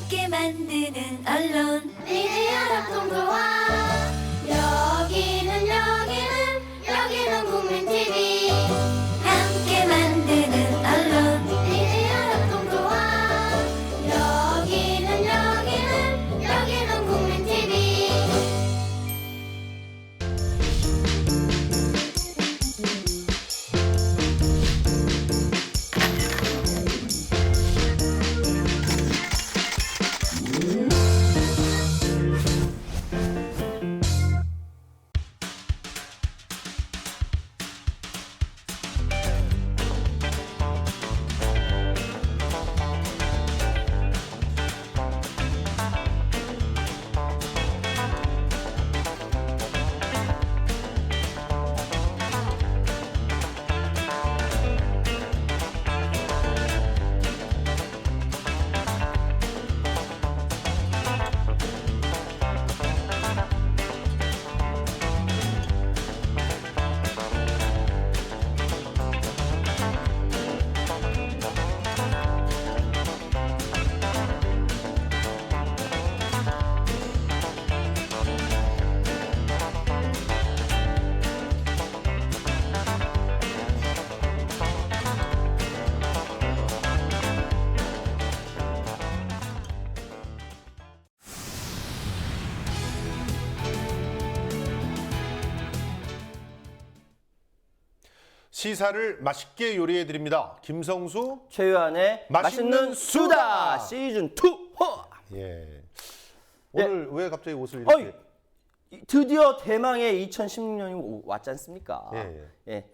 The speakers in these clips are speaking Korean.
함께 만드는 언론 미디어 협동조합. 여기는 국민 TV. 함께 만드는 언론 미디어 협동조합. 여기는 국민 TV. 시사를 맛있게 요리해 드립니다. 김성수. 최유한의 맛있는 맛있는 수다! 수다 시즌 2. 예. 오늘 왜 갑자기 옷을 어이, 이렇게? 드디어 대망의 2016년이 왔지 않습니까? 예.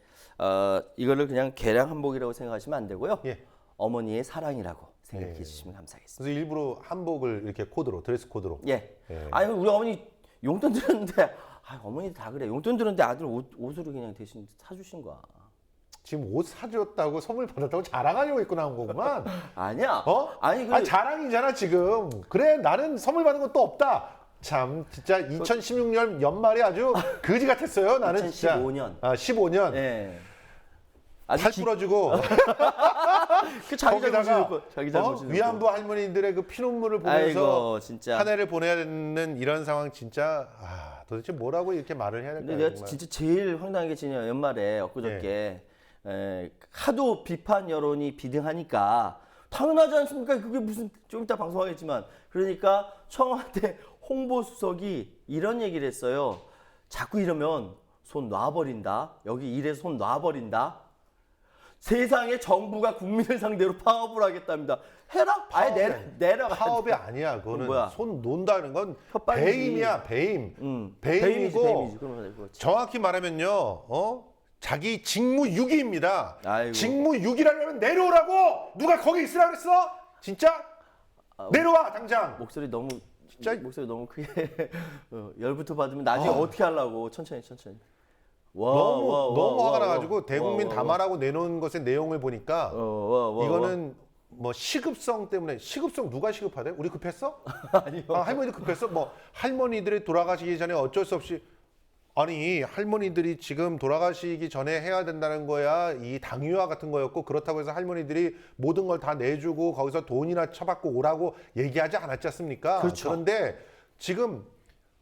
이거를 그냥 개량 한복이라고 생각하시면 안 되고요. 예. 어머니의 사랑이라고 생각해 예. 주시면 감사하겠습니다. 그래서 일부러 한복을 이렇게 코드로, 드레스 코드로. 예. 예. 아니 우리 어머니 용돈 들었는데 어머니 다 그래. 용돈 들었는데 아들 옷으로 그냥 대신 사주신 거야. 지금 옷 사줬다고 선물 받았다고 자랑하려고 입고 나온 거구만. 아니야. 어? 아니 자랑이잖아 지금. 그래 나는 선물 받은 것도 없다. 참 진짜 2016년 연말이 아주 거지 같았어요. 나는 2015년. 진짜. 15년. 예. 팔 부러지고 그 자기 거기다가 잘못이고 자기 잘못이 위안부 할머니들의 그 피눈물을 보면서 아이고, 진짜. 한 해를 보내야 되는 이런 상황 진짜 도대체 뭐라고 이렇게 말을 해야 근데 될까요? 내가 진짜 제일 황당한 게 진짜 연말에 엊그저께 하도 비판 여론이 비등하니까 당연하지 않습니까? 그게 무슨 좀 이따 방송하겠지만 그러니까 청와대 홍보수석이 이런 얘기를 했어요. 자꾸 이러면 손 놔버린다. 여기 일에 손 놔버린다. 세상에 정부가 국민을 상대로 파업을 하겠답니다. 해라. 아예 내려가. 파업이 아니야. 그거는 뭐야? 손 논다는 건 협박이지. 배임이야. 배임. 배임이고 배임이지. 그러면 그렇지. 정확히 말하면요. 자기 직무유기입니다. 아이고. 직무유기라면 내려오라고. 누가 거기 있으라 그랬어? 진짜? 내려와 당장. 목소리 너무 진짜? 목소리 너무 크게 열부터 받으면 나중에 어떻게 하려고 천천히. 너무 화가 나가지고 대국민 담화라고 내놓은 것의 내용을 보니까 이거는 뭐 시급성 때문에 시급성 누가 시급하대? 우리 급했어? 아니요. 할머니들 급했어? 뭐 할머니들이 돌아가시기 전에 어쩔 수 없이 아니 할머니들이 지금 돌아가시기 전에 해야 된다는 거야 이 당위와 같은 거였고 그렇다고 해서 할머니들이 모든 걸 다 내주고 거기서 돈이나 쳐받고 오라고 얘기하지 않았지 않습니까? 그렇죠. 그런데 지금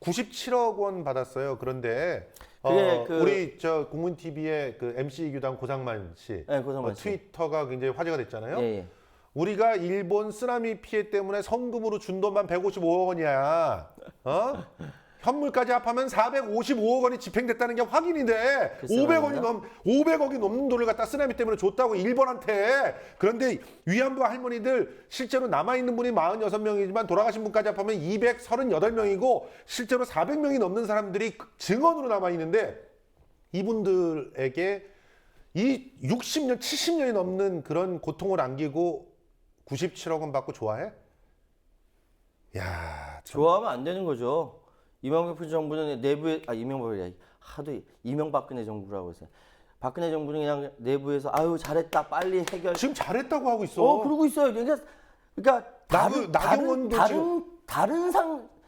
97억 원 받았어요. 그런데 그게 우리 저 국문 TV의 그 MC 교당 고상만 씨, 네, 고상만 씨. 트위터가 굉장히 화제가 됐잖아요. 예. 우리가 일본 쓰나미 피해 때문에 성금으로 준 돈만 155억 원이야. 현물까지 합하면 455억 원이 집행됐다는 게 확인이 돼. 글쎄 500억이 넘는 돈을 갖다 쓰나미 때문에 줬다고 일본한테. 그런데 위안부 할머니들 실제로 남아있는 분이 46명이지만 돌아가신 분까지 합하면 238명이고 실제로 400명이 넘는 사람들이 증언으로 남아있는데 이분들에게 이 60년, 70년이 넘는 그런 고통을 안기고 97억 원 받고 좋아해? 야, 좋아하면 안 되는 거죠. 이명박 정부는 내부에 이명박이 하도 이명박근혜 정부라고 해서 박근혜 정부는 그냥 내부에서 아유 잘했다 빨리 해결. 지금 잘했다고 하고 있어. 그러고 있어요. 그러니까 나경원도 다른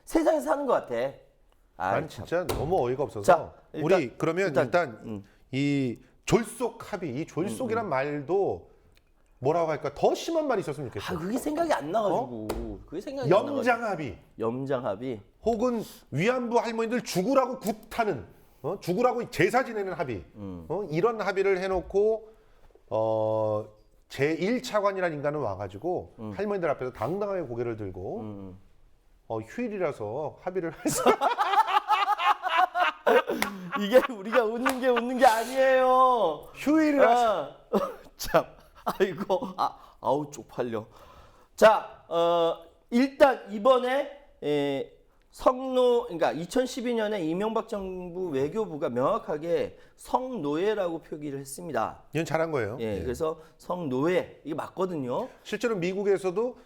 세상에서 사는 것 같아. 난 진짜 너무 어이가 없어서. 자, 우리 그러면 일단 이 졸속 합의, 이 졸속이란 말도 뭐라고 할까 더 심한 말이 있었으면 좋겠어. 그게 생각이 안 나가지고 그게 생각이 안 나가지고. 염장 합의 염장 합의. 혹은 위안부 할머니들 죽으라고 굿하는 죽으라고 제사 지내는 합의 이런 합의를 해놓고 제1차관이라는 인간은 와가지고 할머니들 앞에서 당당하게 고개를 들고 휴일이라서 합의를 해서 이게 우리가 웃는 게 아니에요. 휴일이라서 참, 아이고, 아우 쪽팔려. 자, 일단 이번에 그러니까 2012년에 이명박 정부 외교부가 명확하게 성노예라고 표기를 했습니다. 이건 잘한 거예요. 예, 그래서 성노예 이게 맞거든요. 실제로 미국에서도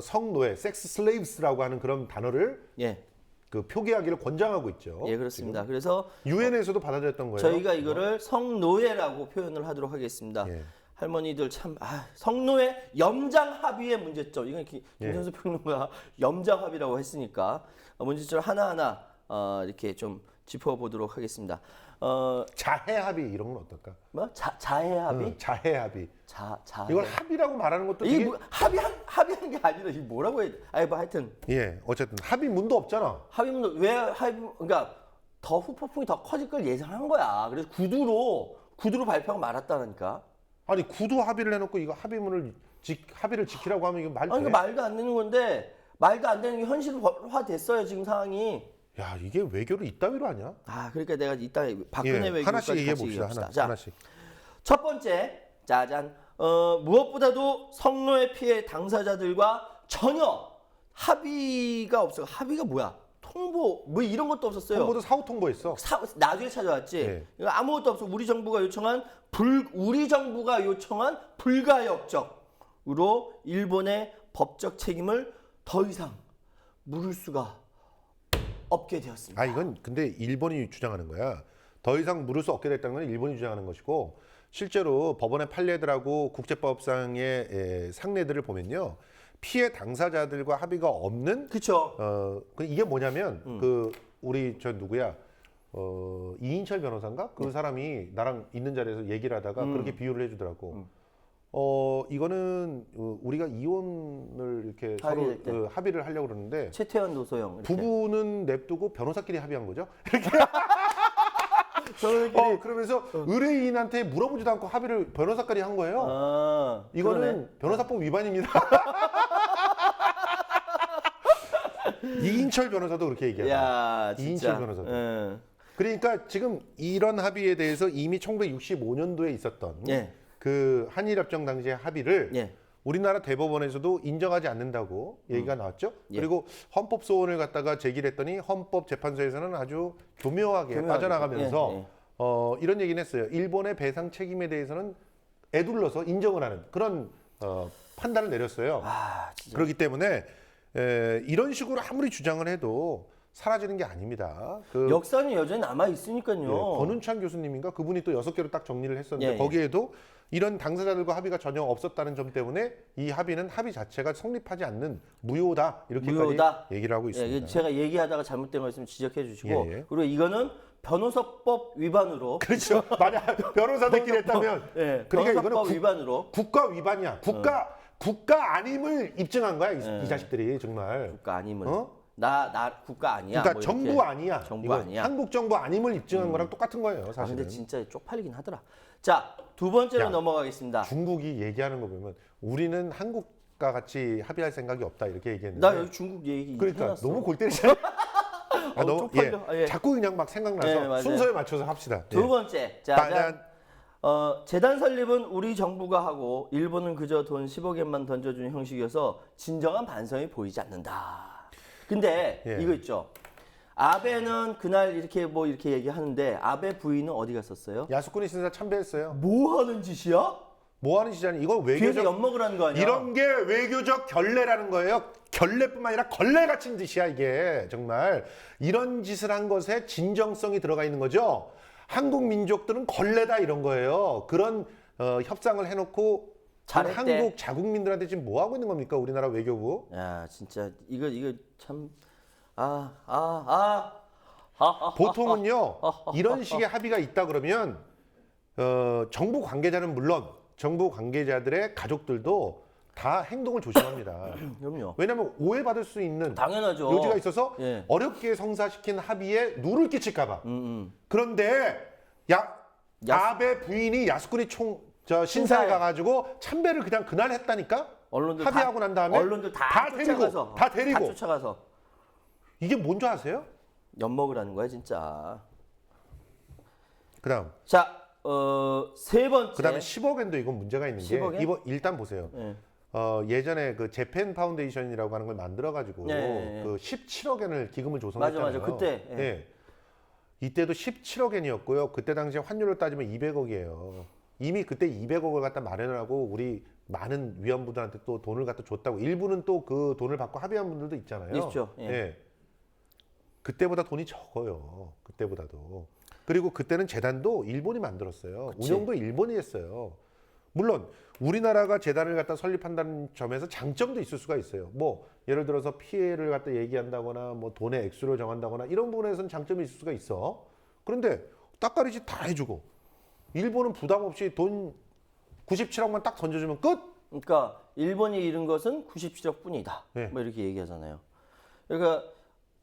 성노예, 섹스 슬레이브스라고 하는 그런 단어를 예, 그 표기하기를 권장하고 있죠. 예 그렇습니다. 그래서 유엔에서도 받아들였던 거예요. 저희가 이거를 성노예라고 표현을 하도록 하겠습니다. 예. 할머니들 참 성노예 염장 합의의 문제점. 이건 김선수 평론가 염장 합의라고 했으니까 문제점 하나하나 이렇게 좀 짚어보도록 하겠습니다. 자해 합의 이런 건 어떨까? 뭐 자해 합의? 자해 합의. 자해. 이걸 합의라고 말하는 것도 이게 되게 뭐, 합의한 게 아니라 이게 뭐라고 해야 돼? 뭐 하여튼 예, 어쨌든 합의문도 없잖아. 합의문도 그러니까 더 후폭풍이 더 커질 걸 예상한 거야. 그래서 구두로 발표하고 말았다니까. 아니 구두 합의를 해놓고 이거 합의를 지키라고 하면 이거 말도 돼? 그러니까 말도 안 되는 건데 말도 안 되는 게 현실화 됐어요 지금 상황이. 야 이게 외교를 이따위로 하냐? 그러니까 내가 이따 박근혜 외교까지 하나씩 얘기해 같이 봅시다. 얘기합시다. 하나씩. 첫 번째, 짜잔. 무엇보다도 성노예 피해 당사자들과 전혀 합의가 없어요. 합의가 뭐야? 통보 뭐 이런 것도 없었어요. 홍보도 사후 통보했어. 나중에 찾아왔지. 네. 이거 아무것도 없어. 우리 정부가 요청한 불가역적으로 일본의 법적 책임을 더 이상 물을 수가 없게 되었습니다. 이건 근데 일본이 주장하는 거야. 더 이상 물을 수 없게 됐다는 건 일본이 주장하는 것이고 실제로 법원의 판례들하고 국제법상의 상례들을 보면요. 피해 당사자들과 합의가 없는 그렇죠. 이게 뭐냐면 그 우리 저 누구야 이인철 변호사인가 그 사람이 나랑 있는 자리에서 얘기를 하다가 그렇게 비유를 해주더라고. 이거는 우리가 이혼을 이렇게 서로 합의를 하려고 그러는데 최태원 노소영 이렇게. 부부는 냅두고 변호사끼리 합의한 거죠. 이렇게. 저희끼리 그러면서 의뢰인한테 물어보지도 않고 합의를 변호사끼리 한 거예요. 이거는 그러네. 변호사법 위반입니다. 이인철 변호사도 그렇게 얘기하고. 야, 진짜. 이인철 변호사도. 그러니까 지금 이런 합의에 대해서 이미 1965년도에 있었던 예. 그 한일협정 당시의 합의를 예. 우리나라 대법원에서도 인정하지 않는다고 얘기가 나왔죠. 예. 그리고 헌법소원을 갖다가 제기를 했더니 헌법재판소에서는 아주 교묘하게 빠져나가면서 예, 예. 이런 얘기는 했어요. 일본의 배상 책임에 대해서는 에둘러서 인정을 하는 그런 판단을 내렸어요. 진짜. 그렇기 때문에 이런 식으로 아무리 주장을 해도 사라지는 게 아닙니다. 역사는 여전히 남아 있으니까요. 권은찬 교수님인가 그분이 또 6개로 딱 정리를 했었는데 예. 거기에도 이런 당사자들과 합의가 전혀 없었다는 점 때문에 이 합의는 합의 자체가 성립하지 않는 무효다 이렇게까지 무효다. 얘기를 하고 예, 있습니다. 제가 얘기하다가 잘못된 거 있으면 지적해 주시고 예, 예. 그리고 이거는 변호사법 위반으로 그렇죠. 만약 변호사들끼리 했다면 예, 그러니까 변호사법 이거는 위반으로 국가 위반이야. 국가 아님을 입증한 거야 이 자식들이 정말. 국가 아님을 나 국가 아니야. 그러니까 뭐 정부 이렇게. 아니야. 정부 이건 아니야. 한국 정부 아님을 입증한 거랑 똑같은 거예요. 사실은. 근데 진짜 쪽팔리긴 하더라. 자, 두 번째로 야, 넘어가겠습니다. 중국이 얘기하는 거 보면 우리는 한국과 같이 합의할 생각이 없다 이렇게 얘기했는데. 나 여기 중국 얘기 그러니까 해놨어. 너무 골 때리잖아. 너무 쪽팔려. 예. 자꾸 그냥 막 생각나서 예, 맞아요. 순서에 맞춰서 합시다. 두 번째, 자, 빠잔. 재단 설립은 우리 정부가 하고 일본은 그저 돈 10억엔만 던져주는 형식이어서 진정한 반성이 보이지 않는다. 근데 예. 이거 있죠. 아베는 그날 이렇게 뭐 이렇게 얘기하는데 아베 부인은 어디 갔었어요? 야스쿠니 신사 참배했어요. 뭐 하는 짓이야? 뭐 하는 시잖아요. 이건 뒤에서 외교적 엿먹으라는 거 아니야? 이런 게 외교적 결례라는 거예요. 결례뿐만 아니라 걸레 같은 짓이야 이게 정말 이런 짓을 한 것에 진정성이 들어가 있는 거죠. 한국 민족들은 걸레다 이런 거예요. 그런 협상을 해놓고 잘했대. 한국 자국민들한테 지금 뭐 하고 있는 겁니까 우리나라 외교부? 야 진짜 이거 참 보통은요 이런 식의 합의가 있다 그러면 정부 관계자는 물론 정부 관계자들의 가족들도 다 행동을 조심합니다. 그럼요. 왜냐하면 오해받을 수 있는 당연하죠. 요지가 있어서 예. 어렵게 성사시킨 합의에 누를 끼칠까봐. 그런데 아베 부인이 야스쿠니 신사에 신사에 가가지고 참배를 그냥 그날 했다니까. 언론들 합의하고 난 다음에 언론들 다 쫓아가서 다 데리고 쫓아가서 이게 뭔지 아세요? 엿먹으라는 거야 진짜. 그다음 자, 세 번째. 그다음에 10억엔도 이건 문제가 있는 게 10억 엔? 이번 일단 보세요. 예. 예전에 그 재팬 파운데이션이라고 하는 걸 만들어 가지고 네. 그 17억엔을 기금을 조성했잖아요. 맞아. 그때. 예. 예. 이때도 17억엔이었고요. 그때 당시에 환율로 따지면 200억이에요. 이미 그때 200억을 갖다 마련을 하고 우리 많은 위안부들한테 또 돈을 갖다 줬다고. 일부는 또 그 돈을 받고 합의한 분들도 있잖아요. 있죠. 예. 예. 그때보다 돈이 적어요. 그때보다도. 그리고 그때는 재단도 일본이 만들었어요. 그치. 운영도 일본이 했어요. 물론 우리나라가 재단을 갖다 설립한다는 점에서 장점도 있을 수가 있어요. 뭐 예를 들어서 피해를 갖다 얘기한다거나 뭐 돈의 액수를 정한다거나 이런 부분에서는 장점이 있을 수가 있어. 그런데 딱가리지 다 해주고 일본은 부담 없이 돈 97억만 딱 던져주면 끝. 그러니까 일본이 잃은 것은 97억 뿐이다. 네. 뭐 이렇게 얘기하잖아요. 그러니까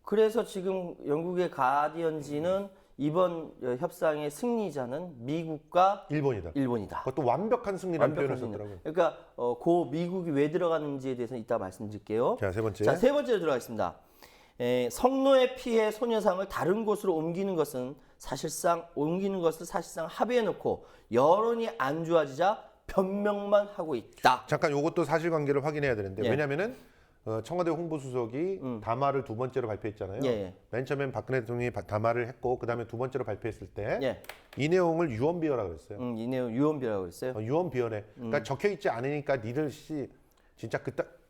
그래서 지금 영국의 가디언지는 이번 협상의 승리자는 미국과 일본이다. 일본이다. 그것도 완벽한 승리라는 표현을 완벽한 썼더라고요. 승리. 그러니까 고 미국이 왜 들어가는지에 대해서는 이따 말씀드릴게요. 자, 세 번째. 자, 세 번째로 들어가겠습니다. 성노예 피해 소녀상을 다른 곳으로 옮기는 것은 사실상 합의해 놓고 여론이 안 좋아지자 변명만 하고 있다. 잠깐 요것도 사실관계를 확인해야 되는데 예. 왜냐면은 청와대 홍보수석이 담화를 두 번째로 발표했잖아요. 예. 맨 처음엔 박근혜 대통령이 담화를 했고 그다음에 두 번째로 발표했을 때 이 예. 내용을 유언비어라 그랬어요. 이 내용 유언비라고 그랬어요. 유언비어네. 그러니까 적혀 있지 않으니까 니들 진짜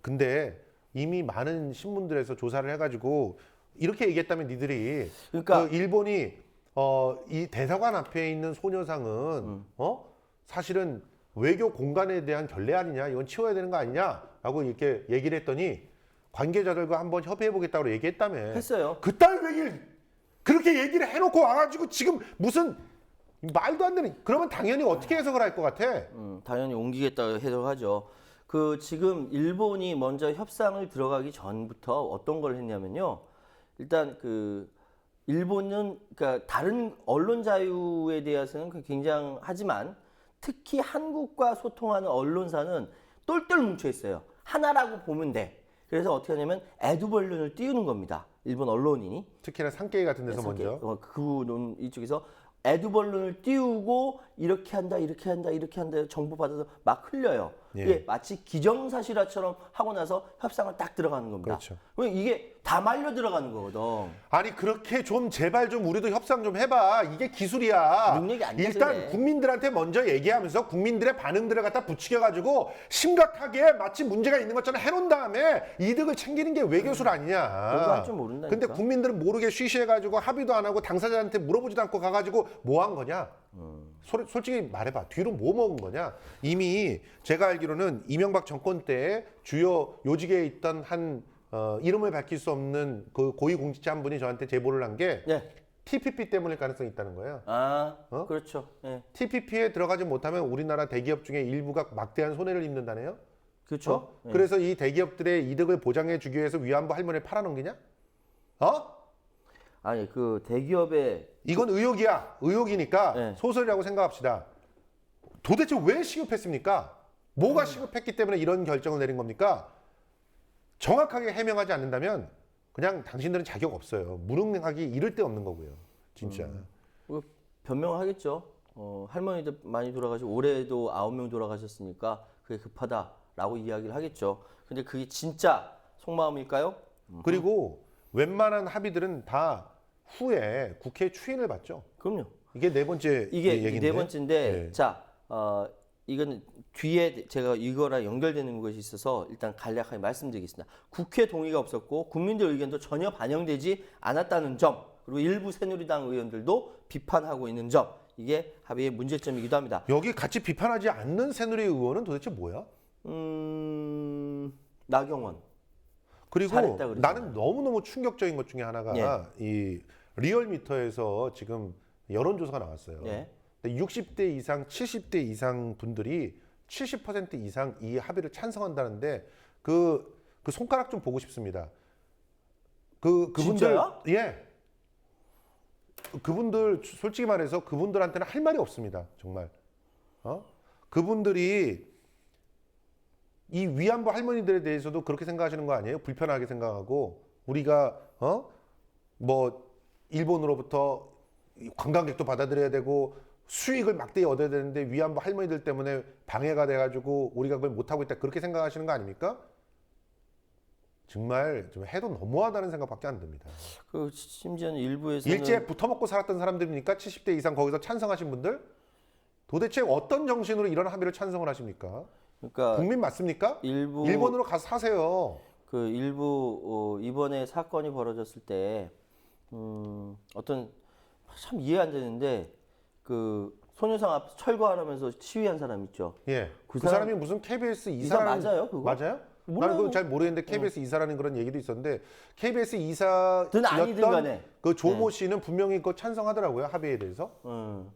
근데 이미 많은 신문들에서 조사를 해가지고 이렇게 얘기했다면 니들이 그러니까 그 일본이 이 대사관 앞에 있는 소녀상은 사실은 외교 공간에 대한 결례 아니냐, 이건 치워야 되는 거 아니냐라고 이렇게 얘기를 했더니 관계자들과 한번 협의해 보겠다고 얘기했다며. 했어요. 그딸 얘기를 그렇게 얘기를 해놓고 와가지고 지금 무슨 말도 안 되는. 그러면 당연히 어떻게 해석을 할 것 같아? 당연히 옮기겠다고 해석하죠. 그 지금 일본이 먼저 협상을 들어가기 전부터 어떤 걸 했냐면요. 일단 그 일본은 그러니까 다른 언론 자유에 대해서는 굉장하지만 특히 한국과 소통하는 언론사는 똘똘 뭉쳐 있어요. 하나라고 보면 돼. 그래서 어떻게 하냐면 애두벌룬을 띄우는 겁니다. 일본 언론인이. 특히나 산케이 같은 데서 산케이. 먼저. 이쪽에서 애두벌룬을 띄우고 이렇게 한다 정보 받아서 막 흘려요. 예. 이게 마치 기정사실화처럼 하고 나서 협상을 딱 들어가는 겁니다. 그렇죠. 그럼 이게 다 말려 들어가는 거거든. 아니 그렇게 좀 제발 좀 우리도 협상 좀 해봐. 이게 기술이야. 능력이 안 일단 되는데. 국민들한테 먼저 얘기하면서 국민들의 반응들을 갖다 부추겨가지고 심각하게 마치 문제가 있는 것처럼 해놓은 다음에 이득을 챙기는 게 외교술 아니냐. 그런 거 할 줄 모른다니까. 근데 국민들은 모르게 쉬쉬해가지고 합의도 안 하고 당사자한테 물어보지도 않고 가가지고 뭐 한 거냐. 솔직히 말해봐. 뒤로 뭐 먹은 거냐. 이미 제가 알기로는 이명박 정권 때 주요 요직에 있던 한 이름을 밝힐 수 없는 그 고위공직자 한 분이 저한테 제보를 한 게 예. TPP 때문일 가능성이 있다는 거예요. 그렇죠. 예. TPP에 들어가지 못하면 우리나라 대기업 중에 일부가 막대한 손해를 입는다네요. 그렇죠. 예. 그래서 이 대기업들의 이득을 보장해 주기 위해서 위안부 할머니를 팔아넘기냐? 아니 그 대기업의 이건 의혹이야. 의혹이니까 네. 소설이라고 생각합시다. 도대체 왜 시급했습니까? 뭐가 시급했기 때문에 이런 결정을 내린 겁니까? 정확하게 해명하지 않는다면 그냥 당신들은 자격 없어요. 무능하기 이를 데 없는 거고요. 진짜. 변명하겠죠. 할머니들 많이 돌아가시고 올해도 9명 돌아가셨으니까 그게 급하다라고 이야기를 하겠죠. 근데 그게 진짜 속마음일까요? 그리고 웬만한 합의들은 다 후에 국회 추인을 받죠. 그럼요. 이게 네 번째 이게 얘기인데. 네 번째인데 네. 자 이건 뒤에 제가 이거랑 연결되는 것이 있어서 일단 간략하게 말씀드리겠습니다. 국회 동의가 없었고 국민들 의견도 전혀 반영되지 않았다는 점, 그리고 일부 새누리당 의원들도 비판하고 있는 점, 이게 합의의 문제점이기도 합니다. 여기 같이 비판하지 않는 새누리 의원은 도대체 뭐야? 나경원. 그리고 잘했다 그러잖아요. 나는 너무너무 충격적인 것 중에 하나가 이 리얼미터에서 지금 여론조사가 나왔어요. 예. 근데 60대 이상, 70대 이상 분들이 70% 이상 이 합의를 찬성한다는데 그 손가락 좀 보고 싶습니다. 그분들 진짜요? 예. 그분들 솔직히 말해서 그분들한테는 할 말이 없습니다. 정말. 그분들이 이 위안부 할머니들에 대해서도 그렇게 생각하시는 거 아니에요? 불편하게 생각하고 우리가 뭐 일본으로부터 관광객도 받아들여야 되고 수익을 막대히 얻어야 되는데 위안부 할머니들 때문에 방해가 돼가지고 우리가 그걸 못하고 있다 그렇게 생각하시는 거 아닙니까? 정말 좀 해도 너무하다는 생각밖에 안 듭니다. 그 심지어는 일부에서는 일제 붙어먹고 살았던 사람들입니까? 70대 이상 거기서 찬성하신 분들? 도대체 어떤 정신으로 이런 합의를 찬성을 하십니까? 그러니까 국민 맞습니까? 일본으로 가서 사세요. 그 일부 이번에 사건이 벌어졌을 때 어떤 참 이해 안 되는데 그 소녀상 앞 철거하라면서 시위한 사람 있죠. 예. 그 그 사람이 무슨 KBS 사람 이사라는 맞아요, 그거? 맞아요? 몰라요. 나는 그건 잘 모르겠는데 KBS 이사라는 그런 얘기도 있었는데 KBS 든 이사였던 아니든 간에. 그 조모 씨는 분명히 그거 찬성하더라고요 합의에 대해서.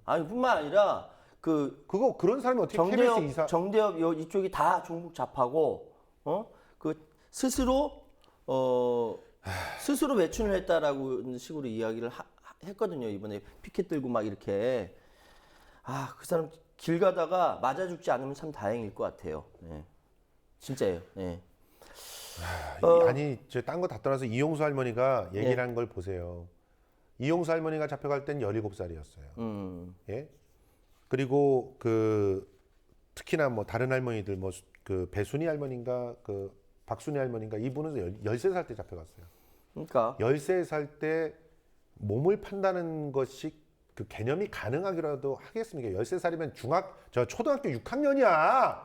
아니 뿐만 아니라 그거 그런 사람이 어떻게 KBS 이사? 정대협 이쪽이 다 종북 좌파고 그 스스로 외춘을 했다라고 식으로 이야기를 했거든요. 이번에 피켓 들고 막 이렇게 그 사람 길 가다가 맞아 죽지 않으면 참 다행일 것 같아요. 네. 진짜예요. 네. 아니 저 딴 거 다 떠나서 이용수 할머니가 얘기를 예. 한 걸 보세요. 이용수 할머니가 잡혀갈 땐 17살이었어요. 예. 그리고 그 특히나 뭐 다른 할머니들 뭐 그 배순이 할머니인가 그 박순이 할머니인가 이분은 13살 때 잡혀갔어요. 그러니까 13살 때 몸을 판다는 것이 그 개념이 가능하기라도 하겠습니까? 13살이면 초등학교 6학년이야.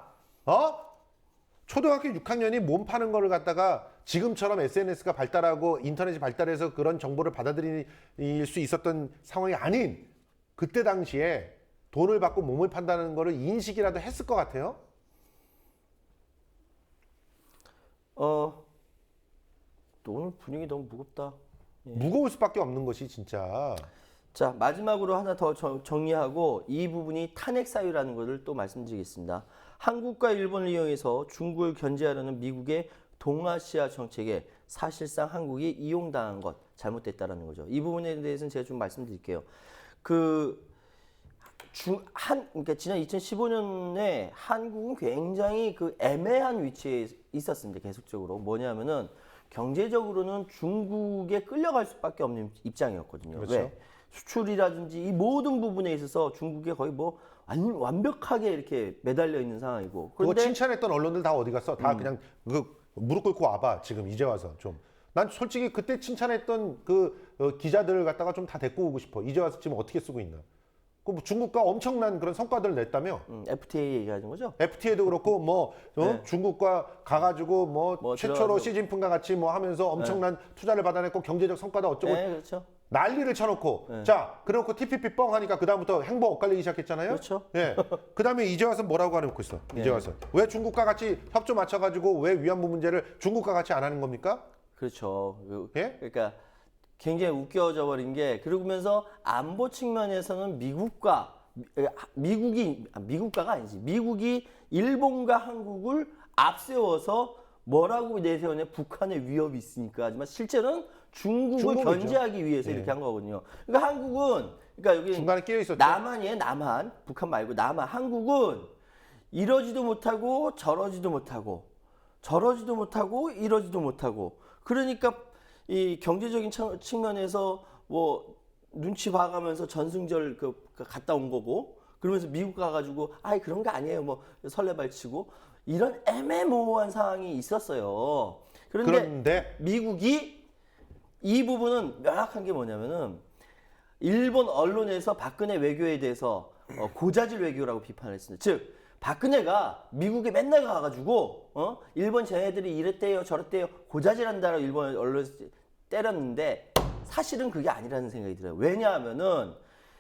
초등학교 6학년이 몸 파는 거를 갖다가 지금처럼 SNS가 발달하고 인터넷이 발달해서 그런 정보를 받아들일 수 있었던 상황이 아닌 그때 당시에 돈을 받고 몸을 판다는 거를 인식이라도 했을 것 같아요. 또 오늘 분위기 너무 무겁다. 무거울 수밖에 없는 것이 진짜. 자, 마지막으로 하나 더 정리하고 이 부분이 탄핵 사유라는 것을 또 말씀드리겠습니다. 한국과 일본을 이용해서 중국을 견제하려는 미국의 동아시아 정책에 사실상 한국이 이용당한 것 잘못됐다라는 거죠. 이 부분에 대해서는 제가 좀 말씀드릴게요. 그러니까 지난 2015년에 한국은 굉장히 그 애매한 위치에 있었습니다. 계속적으로 뭐냐면은 경제적으로는 중국에 끌려갈 수밖에 없는 입장이었거든요. 그렇죠. 왜? 수출이라든지 이 모든 부분에 있어서 중국에 거의 뭐 완벽하게 이렇게 매달려 있는 상황이고. 그거 그런데 칭찬했던 언론들 다 어디 갔어? 다 그냥 무릎 꿇고 와봐. 지금 이제 와서 좀. 난 솔직히 그때 칭찬했던 기자들을 갖다가 좀 다 데리고 오고 싶어. 이제 와서 지금 어떻게 쓰고 있나? 그 중국과 엄청난 그런 성과들을 냈다며? FTA 얘기하는 거죠? FTA도 그렇고 네. 중국과 가가지고 뭐 최초로 들어가서- 시진핑과 같이 하면서 엄청난 투자를 받아냈고 경제적 성과도 어쩌고 네, 그렇죠. 난리를 쳐놓고 자 그래놓고 TPP 뻥 하니까 그 다음부터 행보 엇갈리기 시작했잖아요. 그렇죠. 예. 그 다음에 이제 와서 뭐라고 해놓고 있어? 이제 와서 왜 중국과 같이 협조 맞춰가지고 왜 위안부 문제를 중국과 같이 안 하는 겁니까? 그렇죠. 예? 그러니까 굉장히 웃겨져 버린 게 그러면서 안보 측면에서는 미국가가 아니지. 미국이 일본과 한국을 앞세워서 뭐라고 내세우냐 북한의 위협이 있으니까 하지만 실제로는 중국을 중국이죠. 견제하기 위해서 예. 이렇게 한 거거든요. 그러니까 한국은 여기 중간에 끼어 있었죠. 남한이에요. 남한. 북한 말고 남한. 한국은 이러지도 못하고 저러지도 못하고 이러지도 못하고 그러니까 이 경제적인 측면에서 뭐 눈치 봐가면서 전승절 갔다 온 거고 그러면서 미국 가가지고 그런 거 아니에요 뭐 설레발치고 이런 애매모호한 상황이 있었어요. 그런데 미국이 이 부분은 명확한 게 뭐냐면은 일본 언론에서 박근혜 외교에 대해서 고자질 외교라고 비판을 했습니다. 즉 박근혜가 미국에 맨날 가가지고 일본 쟤네들이 이랬대요 저랬대요 고자질한다라고 일본 언론에서 때렸는데 사실은 그게 아니라는 생각이 들어요. 왜냐하면은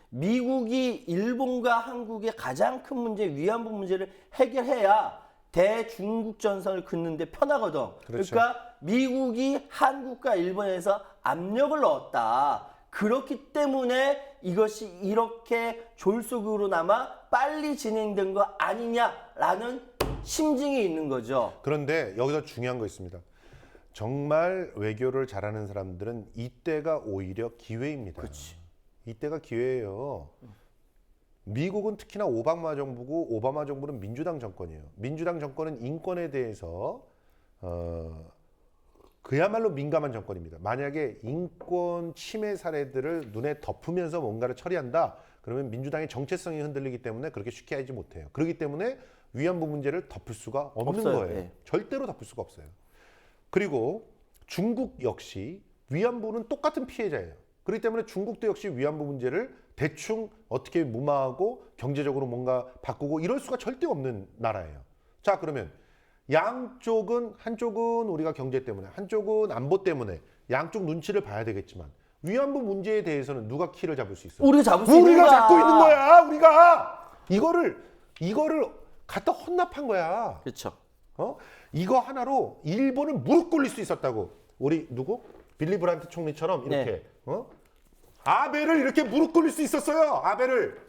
미국이 일본과 한국의 가장 큰 문제 위안부 문제를 해결해야 대중국 전선을 긋는데 편하거든. 그렇죠. 그러니까 미국이 한국과 일본에서 압력을 넣었다. 그렇기 때문에 이것이 이렇게 졸속으로나마 빨리 진행된 거 아니냐라는 심증이 있는 거죠. 그런데 여기서 중요한 거 있습니다. 정말 외교를 잘하는 사람들은 이때가 오히려 기회입니다. 그렇지. 이때가 기회예요. 미국은 특히나 오바마 정부고 오바마 정부는 민주당 정권이에요. 민주당 정권은 인권에 대해서 그야말로 민감한 정권입니다. 만약에 인권 침해 사례들을 눈에 덮으면서 뭔가를 처리한다. 그러면 민주당의 정체성이 흔들리기 때문에 그렇게 쉽게 하지 못해요. 그렇기 때문에 위안부 문제를 덮을 수가 없는 없어요. 거예요. 예. 절대로 덮을 수가 없어요. 그리고 중국 역시 위안부는 똑같은 피해자예요. 그렇기 때문에 중국도 역시 위안부 문제를 대충 어떻게 무마하고 경제적으로 뭔가 바꾸고 이럴 수가 절대 없는 나라예요. 자, 그러면 양쪽은 한쪽은 우리가 경제 때문에 한쪽은 안보 때문에 양쪽 눈치를 봐야 되겠지만 위안부 문제에 대해서는 누가 키를 잡을 수 있어요? 우리가 잡을 수 있는 우리가 거야. 잡고 있는 거야. 우리가 이거를 갖다 혼납한 거야. 그렇죠. 이거 하나로 일본을 무릎 꿇릴 수 있었다고. 우리 누구? 빌리 브란트 총리처럼 이렇게 아베를 이렇게 무릎 꿇릴 수 있었어요. 아베를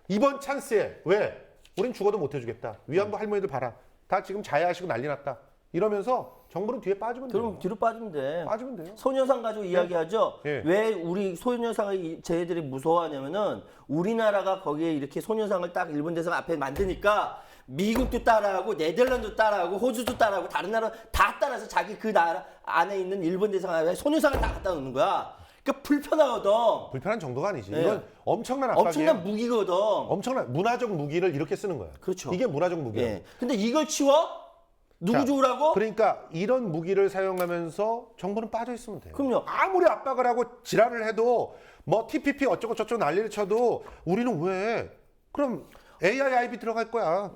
이번 찬스에. 왜? 우린 죽어도 못 해주겠다. 위안부 할머니들 봐라. 다 지금 자해하시고 난리 났다. 이러면서 정부는 뒤에 빠지면 돼요. 그럼 뒤로 빠지면 돼. 빠지면 돼요. 소녀상 가지고 이야기하죠. 예. 왜 우리 소녀상을 쟤들이 무서워하냐면은 우리나라가 거기에 이렇게 소녀상을 딱 일본 대사관 앞에 만드니까 미국도 따라하고 네덜란드도 따라하고 호주도 따라하고 다른 나라 다 따라서 자기 그 나라 안에 있는 일본 대사관 앞에 소녀상을 다 갖다 놓는 거야. 그러니까 불편하거든. 불편한 정도가 아니지. 네. 이건 엄청난 압박이에요. 엄청난 무기거든. 엄청난 문화적 무기를 이렇게 쓰는 거야. 그렇죠. 이게 문화적 무기예요. 예. 근데 이걸 치워? 누구 자, 좋으라고? 그러니까 이런 무기를 사용하면서 정부는 빠져 있으면 돼요. 그럼요. 아무리 압박을 하고 지랄을 해도 뭐 TPP 어쩌고 저쩌고 난리를 쳐도 우리는 왜? 그럼 AIIB 들어갈 거야.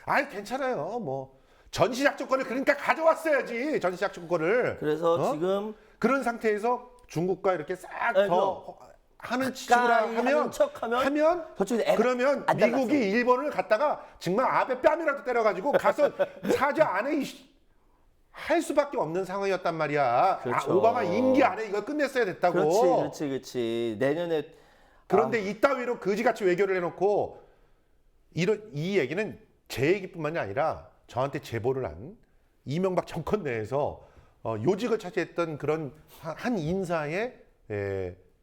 아이 괜찮아요. 뭐 전시작전권을 그러니까 가져왔어야지. 전시작전권을. 그래서 지금 그런 상태에서 중국과 이렇게 싹 네, 더 하는 식으로 가까이 하는 하면 척하면 저쪽에 애가 그러면 안 달랐어. 미국이 일본을 갖다가 정말 앞에 뺨이라도 때려가지고 가서 사저 안에 할 수밖에 없는 상황이었단 말이야. 그렇죠. 오바마 임기 안에 이걸 끝냈어야 됐다고. 그렇지. 내년에 그런데 이따위로 거지같이 외교를 해놓고 이 얘기는 제 얘기뿐만이 아니라 저한테 제보를 한 이명박 정권 내에서 요직을 차지했던 그런 한 인사의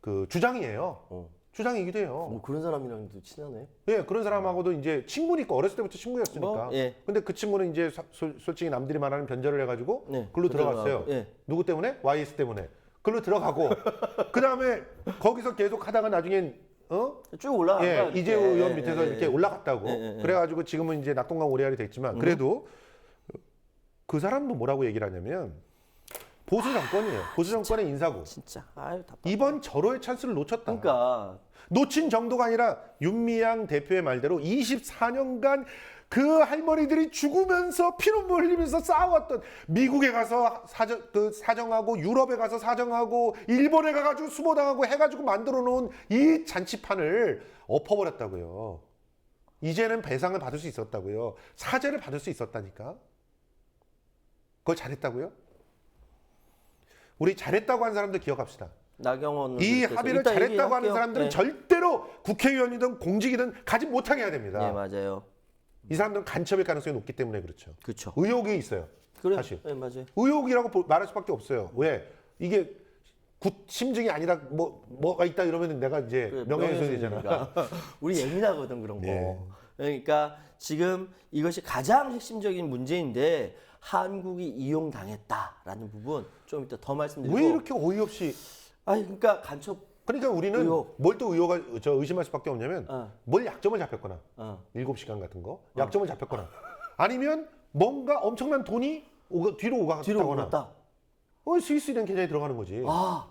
그 주장이에요. 주장이기도 해요. 뭐 그런 사람이랑도 친하네. 예, 그런 사람하고도 이제 친구니까 어렸을 때부터 친구였으니까. 뭐, 예. 근데 그 친구는 이제 솔직히 남들이 말하는 변절을 해가지고 네, 글로 들어갔어요. 예. 누구 때문에? YS 때문에. 글로 들어가고 그 다음에 거기서 계속 하다가 나중엔 쭉 올라가. 예, 이재호 의원 밑에서 이렇게 올라갔다고. 예. 그래가지고 지금은 이제 낙동강 오리알이 됐지만 그래도 그 사람도 뭐라고 얘기를 하냐면 보수 정권이에요. 보수 정권의 인사고. 진짜. 아유 답답. 이번 절호의 찬스를 놓쳤다. 그러니까 놓친 정도가 아니라 윤미향 대표의 말대로 24년간 그 할머니들이 죽으면서 피눈물 흘리면서 싸웠던 미국에 가서 사정하고 유럽에 가서 사정하고 일본에 가가지고 수모당하고 해가지고 만들어 놓은 이 잔치판을 엎어버렸다고요. 이제는 배상을 받을 수 있었다고요. 사죄를 받을 수 있었다니까. 그걸 잘했다고요? 우리 잘했다고 한 사람들 기억합시다. 나경원 이 합의를 잘했다고 하는 사람들은 네. 절대로 국회의원이든 공직이든 가지 못하게 해야 됩니다. 네 맞아요. 이 사람들은 간첩일 가능성이 높기 때문에 그렇죠. 그렇죠. 의혹이 있어요. 그래. 사실. 네 맞아요. 의혹이라고 말할 수밖에 없어요. 왜? 이게 심증이 아니라 뭐가 있다 이러면 내가 이제 명예훼손이잖아. 명예훼손이니까. 우리 예민하거든 그런 거. 네. 그러니까 지금 이것이 가장 핵심적인 문제인데 한국이 이용당했다라는 부분 좀 이따 더 말씀드리고. 왜 이렇게 어이없이? 아니 그러니까 간첩. 그러니까 우리는 의혹. 뭘 또 의심할 수밖에 없냐면 뭘 약점을 잡혔거나 7시간 같은 거 약점을 잡혔거나 아니면 뭔가 엄청난 돈이 뒤로 오갔다거나 스위스이라는 계좌에 들어가는 거지. 아.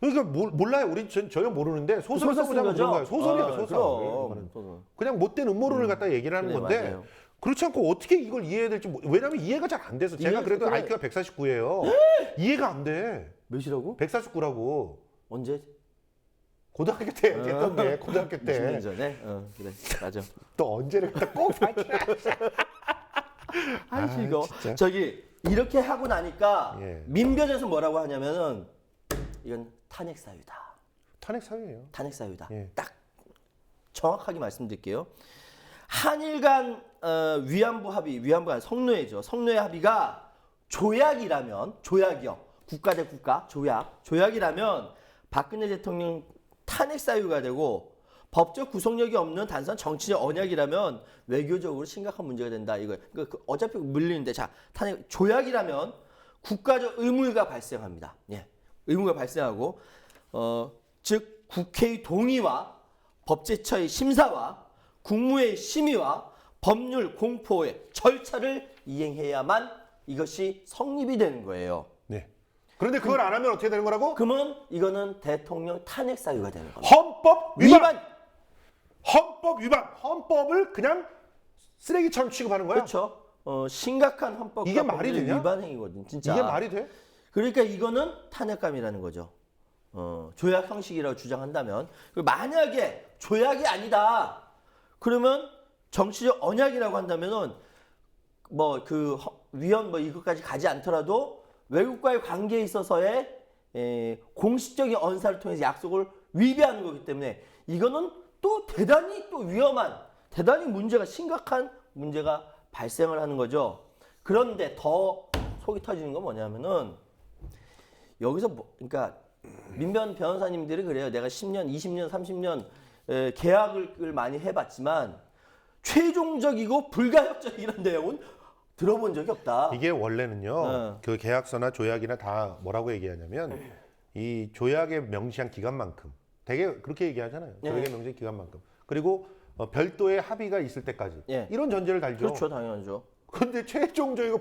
그러니까 몰라요. 우리 전혀 모르는데 소설 써보자면 그런 거예요. 소설이야, 소설. 그럼. 그냥 못된 음모론을 갖다 얘기를 하는 네, 건데 맞아요. 그렇지 않고 어떻게 이걸 이해해야 될지 왜냐면 이해가 잘 안 돼서 제가 그래도 그래. IQ가 149예요. 이해가 안 돼. 몇이라고? 149라고. 언제? 고등학교 때 했던 게 고등학교 20년 때. 전에? 그래 맞아. 또 언제를 갖다 꼭 밝히라. 아 이거 진짜. 저기 이렇게 하고 나니까 예. 민변에서 뭐라고 하냐면은 이건 탄핵 사유다. 탄핵 사유예요. 탄핵 사유다. 예. 딱 정확하게 말씀드릴게요. 한일 간 위안부 합의, 위안부 간 성노예죠. 성노예 합의가 조약이라면, 조약이요. 국가 대 국가 조약이라면 박근혜 대통령 탄핵 사유가 되고 법적 구속력이 없는 단순한 정치적 언약이라면 외교적으로 심각한 문제가 된다. 이거 어차피 물리는데 자 탄핵 조약이라면 국가적 의무가 발생합니다. 예, 의무가 발생하고 즉 국회의 동의와 법제처의 심사와 국무회의 심의와 법률 공포의 절차를 이행해야만 이것이 성립이 되는 거예요. 네. 그런데 그걸 안 하면 어떻게 되는 거라고? 그러면 이거는 대통령 탄핵 사유가 되는 겁니다. 헌법 위반. 헌법 위반. 헌법을 그냥 쓰레기처럼 취급하는 거야. 그렇죠. 심각한 헌법과 이게 말이 법률 되냐? 위반 행위거든, 진짜. 이게 말이 돼? 그러니까 이거는 탄핵감이라는 거죠. 조약 형식이라고 주장한다면 만약에 조약이 아니다. 그러면 정치적 언약이라고 한다면은 뭐 그 위헌 뭐 이것까지 가지 않더라도 외국과의 관계에 있어서의 공식적인 언사를 통해서 약속을 위배하는 거기 때문에 이거는 또 대단히 또 위험한 대단히 문제가 심각한 문제가 발생을 하는 거죠. 그런데 더 속이 터지는 건 뭐냐면은 여기서 그러니까 민변 변호사님들이 그래요. 내가 10년, 20년, 30년 계약을 많이 해봤지만 최종적이고 불가역적이라는 내용은 들어본 적이 없다. 이게 원래는요. 그 계약서나 조약이나 다 뭐라고 얘기하냐면 이 조약에 명시한 기간만큼 되게 그렇게 얘기하잖아요. 조약에 명시한 기간만큼. 그리고 별도의 합의가 있을 때까지. 이런 전제를 달죠. 그렇죠. 당연하죠. 근데 최종적이고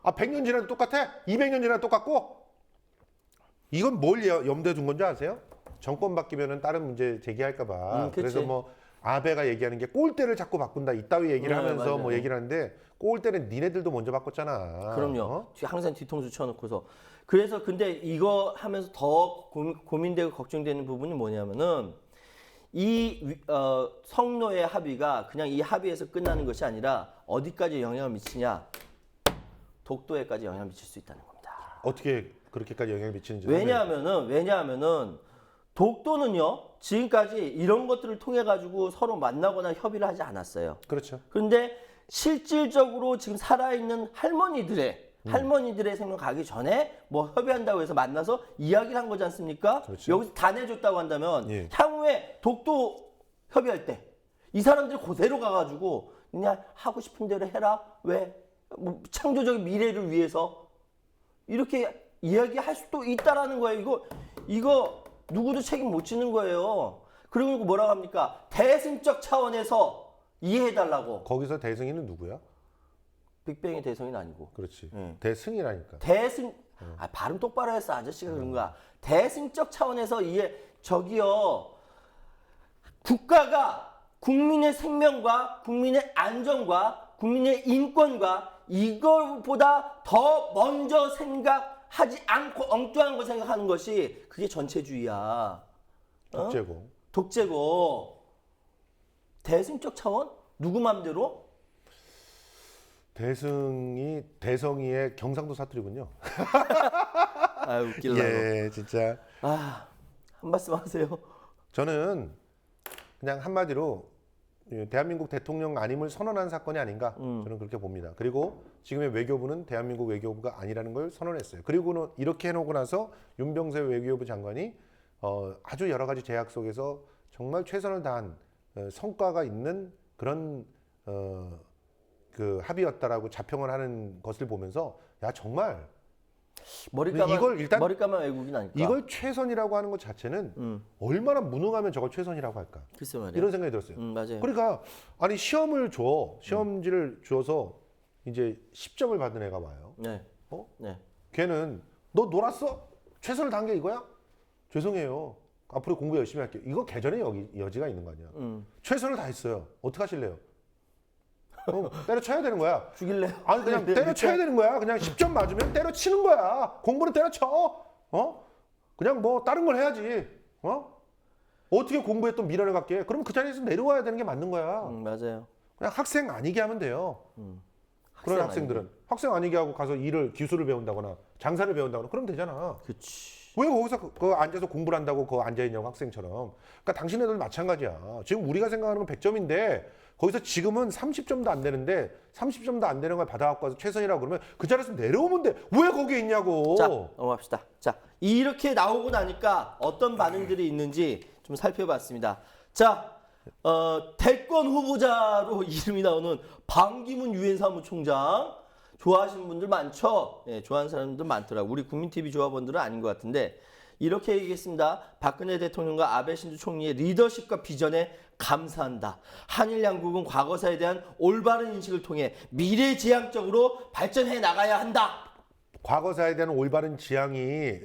100년 지나도 똑같아? 200년 지나도 똑같고? 이건 뭘 염두에 둔 건지 아세요? 정권 바뀌면은 다른 문제 제기할까 봐. 그래서 뭐 아베가 얘기하는 게 꼴대를 자꾸 바꾼다. 이따위 얘기를 하면서 맞아요. 뭐 얘기를 하는데 꼴대는 니네들도 먼저 바꿨잖아. 그럼요. 항상 뒤통수 쳐놓고서. 그래서 근데 이거 하면서 더 고민되고 걱정되는 부분이 뭐냐면은 이 성노예 합의가 그냥 이 합의에서 끝나는 것이 아니라 어디까지 영향을 미치냐? 독도에까지 영향을 미칠 수 있다는 겁니다. 어떻게 그렇게까지 영향을 미치는지. 왜냐하면은 독도는요 지금까지 이런 것들을 통해 가지고 서로 만나거나 협의를 하지 않았어요. 그렇죠. 그런데 실질적으로 지금 살아있는 할머니들의 생명 가기 전에 뭐 협의한다고 해서 만나서 이야기를 한 거지 않습니까? 그렇죠. 여기서 다 내줬다고 한다면 예. 향후에 독도 협의할 때 이 사람들이 그대로 가가지고 그냥 하고 싶은 대로 해라. 왜? 뭐 창조적인 미래를 위해서 이렇게 이야기할 수도 있다라는 거예요. 이거 누구도 책임 못 지는 거예요. 그리고 뭐라고 합니까? 대승적 차원에서 이해해달라고. 거기서 대승이는 누구야? 빅뱅의 대성이는 아니고. 그렇지. 예. 대승이라니까. 대승 발음 똑바로 했어 아저씨가 그런 거야. 대승적 차원에서 저기요 국가가 국민의 생명과 국민의 안전과 국민의 인권과 이걸보다 더 먼저 생각하지 않고 엉뚱한 거 생각하는 것이 그게 전체주의야. 독재고. 독재고. 대승적 차원? 누구 맘대로? 대성이의 경상도 사투리군요. 아 웃길라고. 예, 진짜. 한 말씀 하세요. 저는 그냥 한마디로 대한민국 대통령 아님을 선언한 사건이 아닌가 저는 그렇게 봅니다. 그리고 지금의 외교부는 대한민국 외교부가 아니라는 걸 선언했어요. 그리고는 이렇게 해놓고 나서 윤병세 외교부 장관이 아주 여러 가지 제약 속에서 정말 최선을 다한 성과가 있는 그런 그 합의였다라고 자평을 하는 것을 보면서 야 정말 머리까만 외국인 아닐까? 이걸 최선이라고 하는 것 자체는 얼마나 무능하면 저걸 최선이라고 할까? 글쎄 말이야. 이런 생각이 들었어요. 맞아요. 그러니까 아니 시험지를 줘서 이제 10점을 받은 애가 와요. 네. 네. 걔는 너 놀았어? 최선을 다한 게 이거야? 죄송해요. 앞으로 공부 열심히 할게요. 이거 개전의 여지가 있는 거 아니야? 최선을 다했어요. 어떻게 하실래요? 때려쳐야 되는 거야. 죽일래요? 아니 그냥 때려쳐야 되는 거야. 그냥 10점 맞으면 때려치는 거야. 공부는 때려쳐. 그냥 뭐 다른 걸 해야지. 어떻게 공부에 또 미련을 갖게? 그럼 그 자리에서 내려와야 되는 게 맞는 거야. 맞아요. 그냥 학생 아니게 하면 돼요. 그런 학생들은 학생 아니게 하고 가서 기술을 배운다거나 장사를 배운다거나 그러면 되잖아. 그렇지. 왜 거기서 그 앉아서 공부를 한다고 그 앉아 있냐고 학생처럼. 그러니까 당신네들 마찬가지야. 지금 우리가 생각하는 건 100점인데 거기서 지금은 30점도 안 되는데 30점도 안 되는 걸 받아갖고 와서 최선이라고 그러면 그 자리에서 내려오면 돼. 왜 거기에 있냐고. 자, 넘어갑시다. 자, 이렇게 나오고 나니까 어떤 반응들이 있는지 좀 살펴봤습니다. 자, 대권 후보자로 이름이 나오는 반기문 유엔 사무총장 좋아하시는 분들 많죠? 예, 좋아하는 사람들 많더라고요. 우리 국민TV 조합원들은 아닌 것 같은데 이렇게 얘기했습니다. 박근혜 대통령과 아베 신조 총리의 리더십과 비전에 감사한다. 한일 양국은 과거사에 대한 올바른 인식을 통해 미래지향적으로 발전해 나가야 한다. 과거사에 대한 올바른 지향이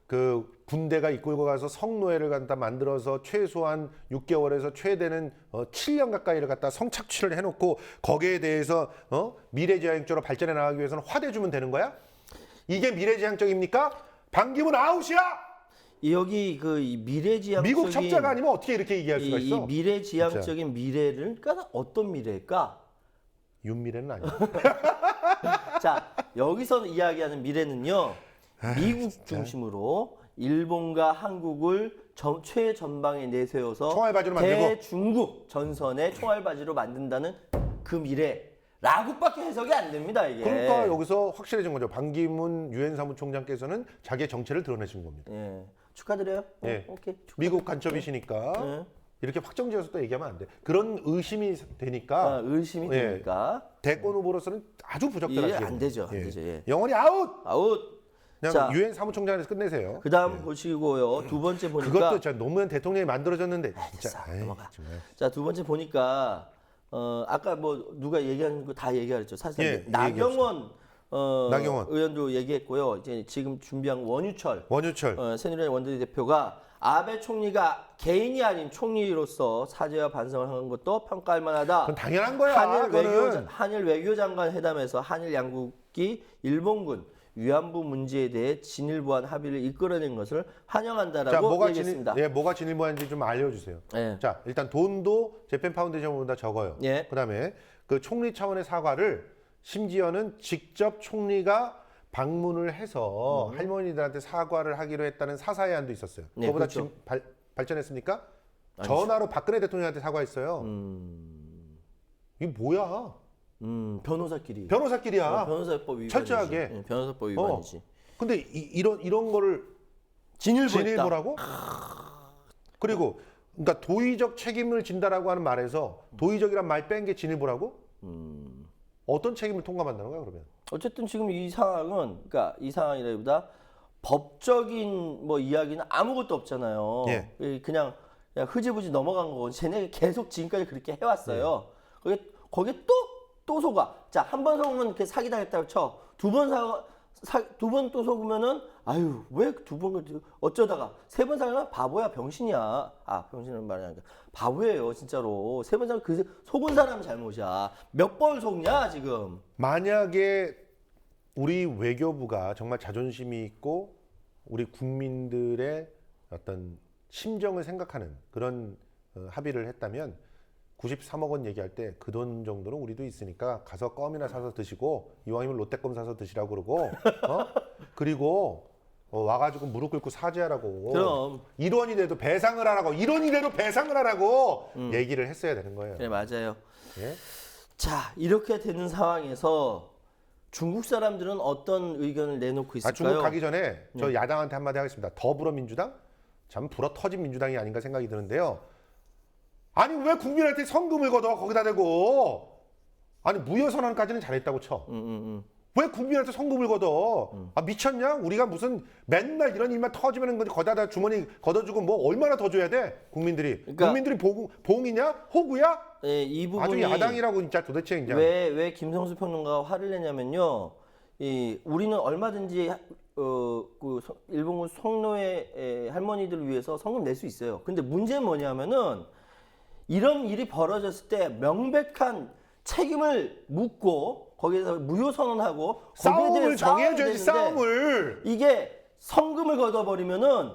그 군대가 이끌고 가서 성노예를 갖다 만들어서 최소한 6개월에서 최대는 7년 가까이를 갖다 성착취를 해놓고 거기에 대해서 미래지향적으로 발전해 나가기 위해서는 화대 주면 되는 거야? 이게 미래지향적입니까? 반기문 아웃이야! 여기 그 이 미래지향적인 미국 첩자가 아니면 어떻게 이렇게 얘기할 수가 있어? 이 미래지향적인 미래를 그러니까 어떤 미래일까? 윤미래는 아니야. 자, 여기서 이야기하는 미래는요. 미국 중심으로 일본과 한국을 최전방에 내세워서 총알바지로 만들고. 대중국 전선의 총알바지로 만든다는 그 미래라고밖에 해석이 안 됩니다. 이게. 그러니까 여기서 확실해진 거죠. 반기문 유엔 사무총장께서는 자기의 정체를 드러내신 겁니다. 예. 축하드려요. 예. 오케이. 미국 간첩이시니까 네. 이렇게 확정지어서 또 얘기하면 안 돼. 그런 의심이 되니까 의심이 되니까 대권 후보로서는 아주 부적절하게 예, 안 되죠. 안 되죠. 예. 영원히 아웃. 아웃. 그냥 자, 유엔 사무총장에서 끝내세요. 그다음 보시고요. 두 번째 보니까 그것도 진짜 노무현 대통령이 만들어졌는데 됐어. 진짜 아이, 넘어가. 정말. 자, 두 번째 보니까 아까 뭐 누가 얘기하는 거 다 얘기하랬죠. 사실 예, 나경원 나경원. 의원도 얘기했고요. 이제 지금 준비한 원유철 새누리당 원내대표가 아베 총리가 개인이 아닌 총리로서 사죄와 반성을 한 것도 평가할 만하다. 그건 당연한 거야. 한일 외교장관 회담에서 한일 양국이 일본군 위안부 문제에 대해 진일보한 합의를 이끌어낸 것을 환영한다라고 얘기했습니다. 뭐가 진일보한지 좀 알려주세요. 예. 자, 일단 돈도 재팬 파운데이션보다 적어요. 예. 그다음에 그 총리 차원의 사과를 심지어는 직접 총리가 방문을 해서 할머니들한테 사과를 하기로 했다는 사사의안도 있었어요. 네, 그거보다 그렇죠. 지금 발전했습니까? 전화로 박근혜 대통령한테 사과했어요. 이게 뭐야? 변호사끼리. 변호사끼리야. 변호사법 위반이지. 철저하게. 예, 변호사법 위반이지. 근데 이런 거를 진일보했다. 진일보라고? 그리고 그러니까 도의적 책임을 진다라고 하는 말에서 도의적이란 말 뺀 게 진일보라고? 어떤 책임을 통감한다는 거야 그러면? 어쨌든 지금 이 상황은 그러니까 이 상황이라기보다 법적인 뭐 이야기는 아무것도 없잖아요. 예. 그냥 흐지부지 넘어간 거고 쟤네 계속 지금까지 그렇게 해왔어요. 예. 거기에 또 속아. 자, 한 번 속으면 이렇게 사기 당했다고 쳐. 두 번 또 속으면은 아유 왜 두 번 어쩌다가 세 번 살면 바보야 병신이야. 병신이라는 말이 아니라 바보예요 진짜로. 세 번 살면 그 속은 사람 잘못이야. 몇 번 속냐 지금. 만약에 우리 외교부가 정말 자존심이 있고 우리 국민들의 어떤 심정을 생각하는 그런 합의를 했다면 93억 원 얘기할 때 그 돈 정도는 우리도 있으니까 가서 껌이나 사서 드시고 이왕이면 롯데껌 사서 드시라고 그러고 그리고 와가지고 무릎 꿇고 사죄하라고. 그럼 1원이 돼도 배상을 하라고. 1원이 돼도 배상을 하라고 얘기를 했어야 되는 거예요. 그래 맞아요. 예? 자, 이렇게 되는 상황에서 중국 사람들은 어떤 의견을 내놓고 있을까요? 중국 가기 전에 저 야당한테 한마디 하겠습니다. 더불어민주당? 참 불어 터진 민주당이 아닌가 생각이 드는데요. 아니 왜 국민한테 성금을 걷어 거기다 대고. 아니 무효선언까지는 잘했다고 쳐. 왜 국민한테 성금을 걷어? 미쳤냐? 우리가 무슨 맨날 이런 일만 터지면 거기다 주머니 걷어주고 뭐 얼마나 더 줘야 돼? 국민들이. 그러니까, 국민들이 봉이냐? 호구야? 네, 이 부분이 아주 야당이라고 진짜 도대체 이제. 왜 김성수 평론가가 화를 내냐면요. 우리는 얼마든지 일본군 성노예 할머니들을 위해서 성금 낼 수 있어요. 근데 문제는 뭐냐면은 이런 일이 벌어졌을 때 명백한 책임을 묻고 거기에서 무효 선언하고 싸움을 정해줘야지. 싸움을. 이게 성금을 걷어버리면은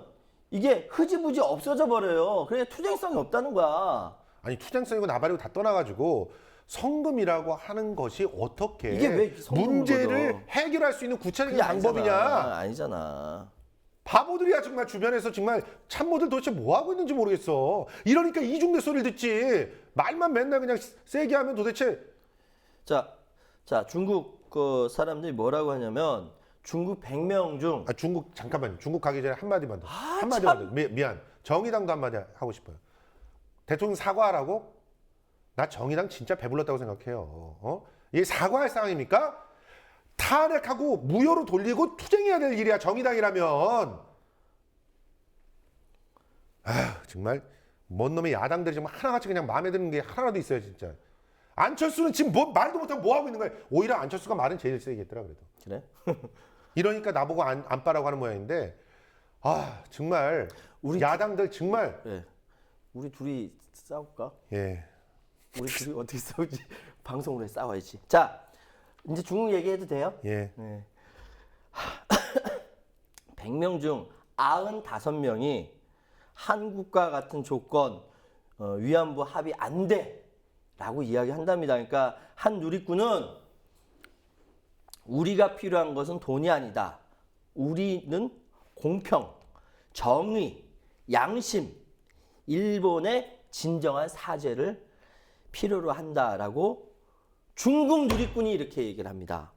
이게 흐지부지 없어져 버려요. 그래 투쟁성이 없다는 거야. 아니 투쟁성이고 나발이고 다 떠나가지고 성금이라고 하는 것이 어떻게 이게 왜 성금을 문제를 걷어? 해결할 수 있는 구체적인 그게 방법이냐? 아니잖아. 바보들이야 정말. 주변에서 정말 참모들 도대체 뭐 하고 있는지 모르겠어. 이러니까 이중대 소리를 듣지. 말만 맨날 그냥 세게 하면 도대체. 자, 중국 그 사람들이 뭐라고 하냐면 중국 100명 중 중국 잠깐만요. 중국 가기 전에 한마디만 더. 한마디만 더. 미안. 정의당도 한마디 하고 싶어요. 대통령 사과하라고? 나 정의당 진짜 배불렀다고 생각해요. 이게 사과할 상황입니까? 탄핵하고 무효로 돌리고 투쟁해야 될 일이야. 정의당이라면. 아휴 정말 뭔 놈의 야당들이 정말 하나같이 그냥 마음에 드는 게 하나라도 있어요 진짜. 안철수는 지금 뭐 말도 못하고 뭐 하고 있는 거야. 오히려 안철수가 말은 제일 세겠더라 그래도. 그래? 이러니까 나보고 안 빠라고 하는 모양인데 아 정말 우리 야당들 정말. 예. 우리 둘이 싸울까? 예. 우리 둘이 어떻게 싸우지? 방송으로 해 싸워야지. 자, 이제 중국 얘기해도 돼요? 예. 네. 100명 중 95명이 한국과 같은 조건 위안부 합의 안 돼라고 이야기한답니다. 그러니까 한 누리꾼은 우리가 필요한 것은 돈이 아니다. 우리는 공평, 정의, 양심, 일본의 진정한 사죄를 필요로 한다라고 중국 누리꾼이 이렇게 얘기를 합니다.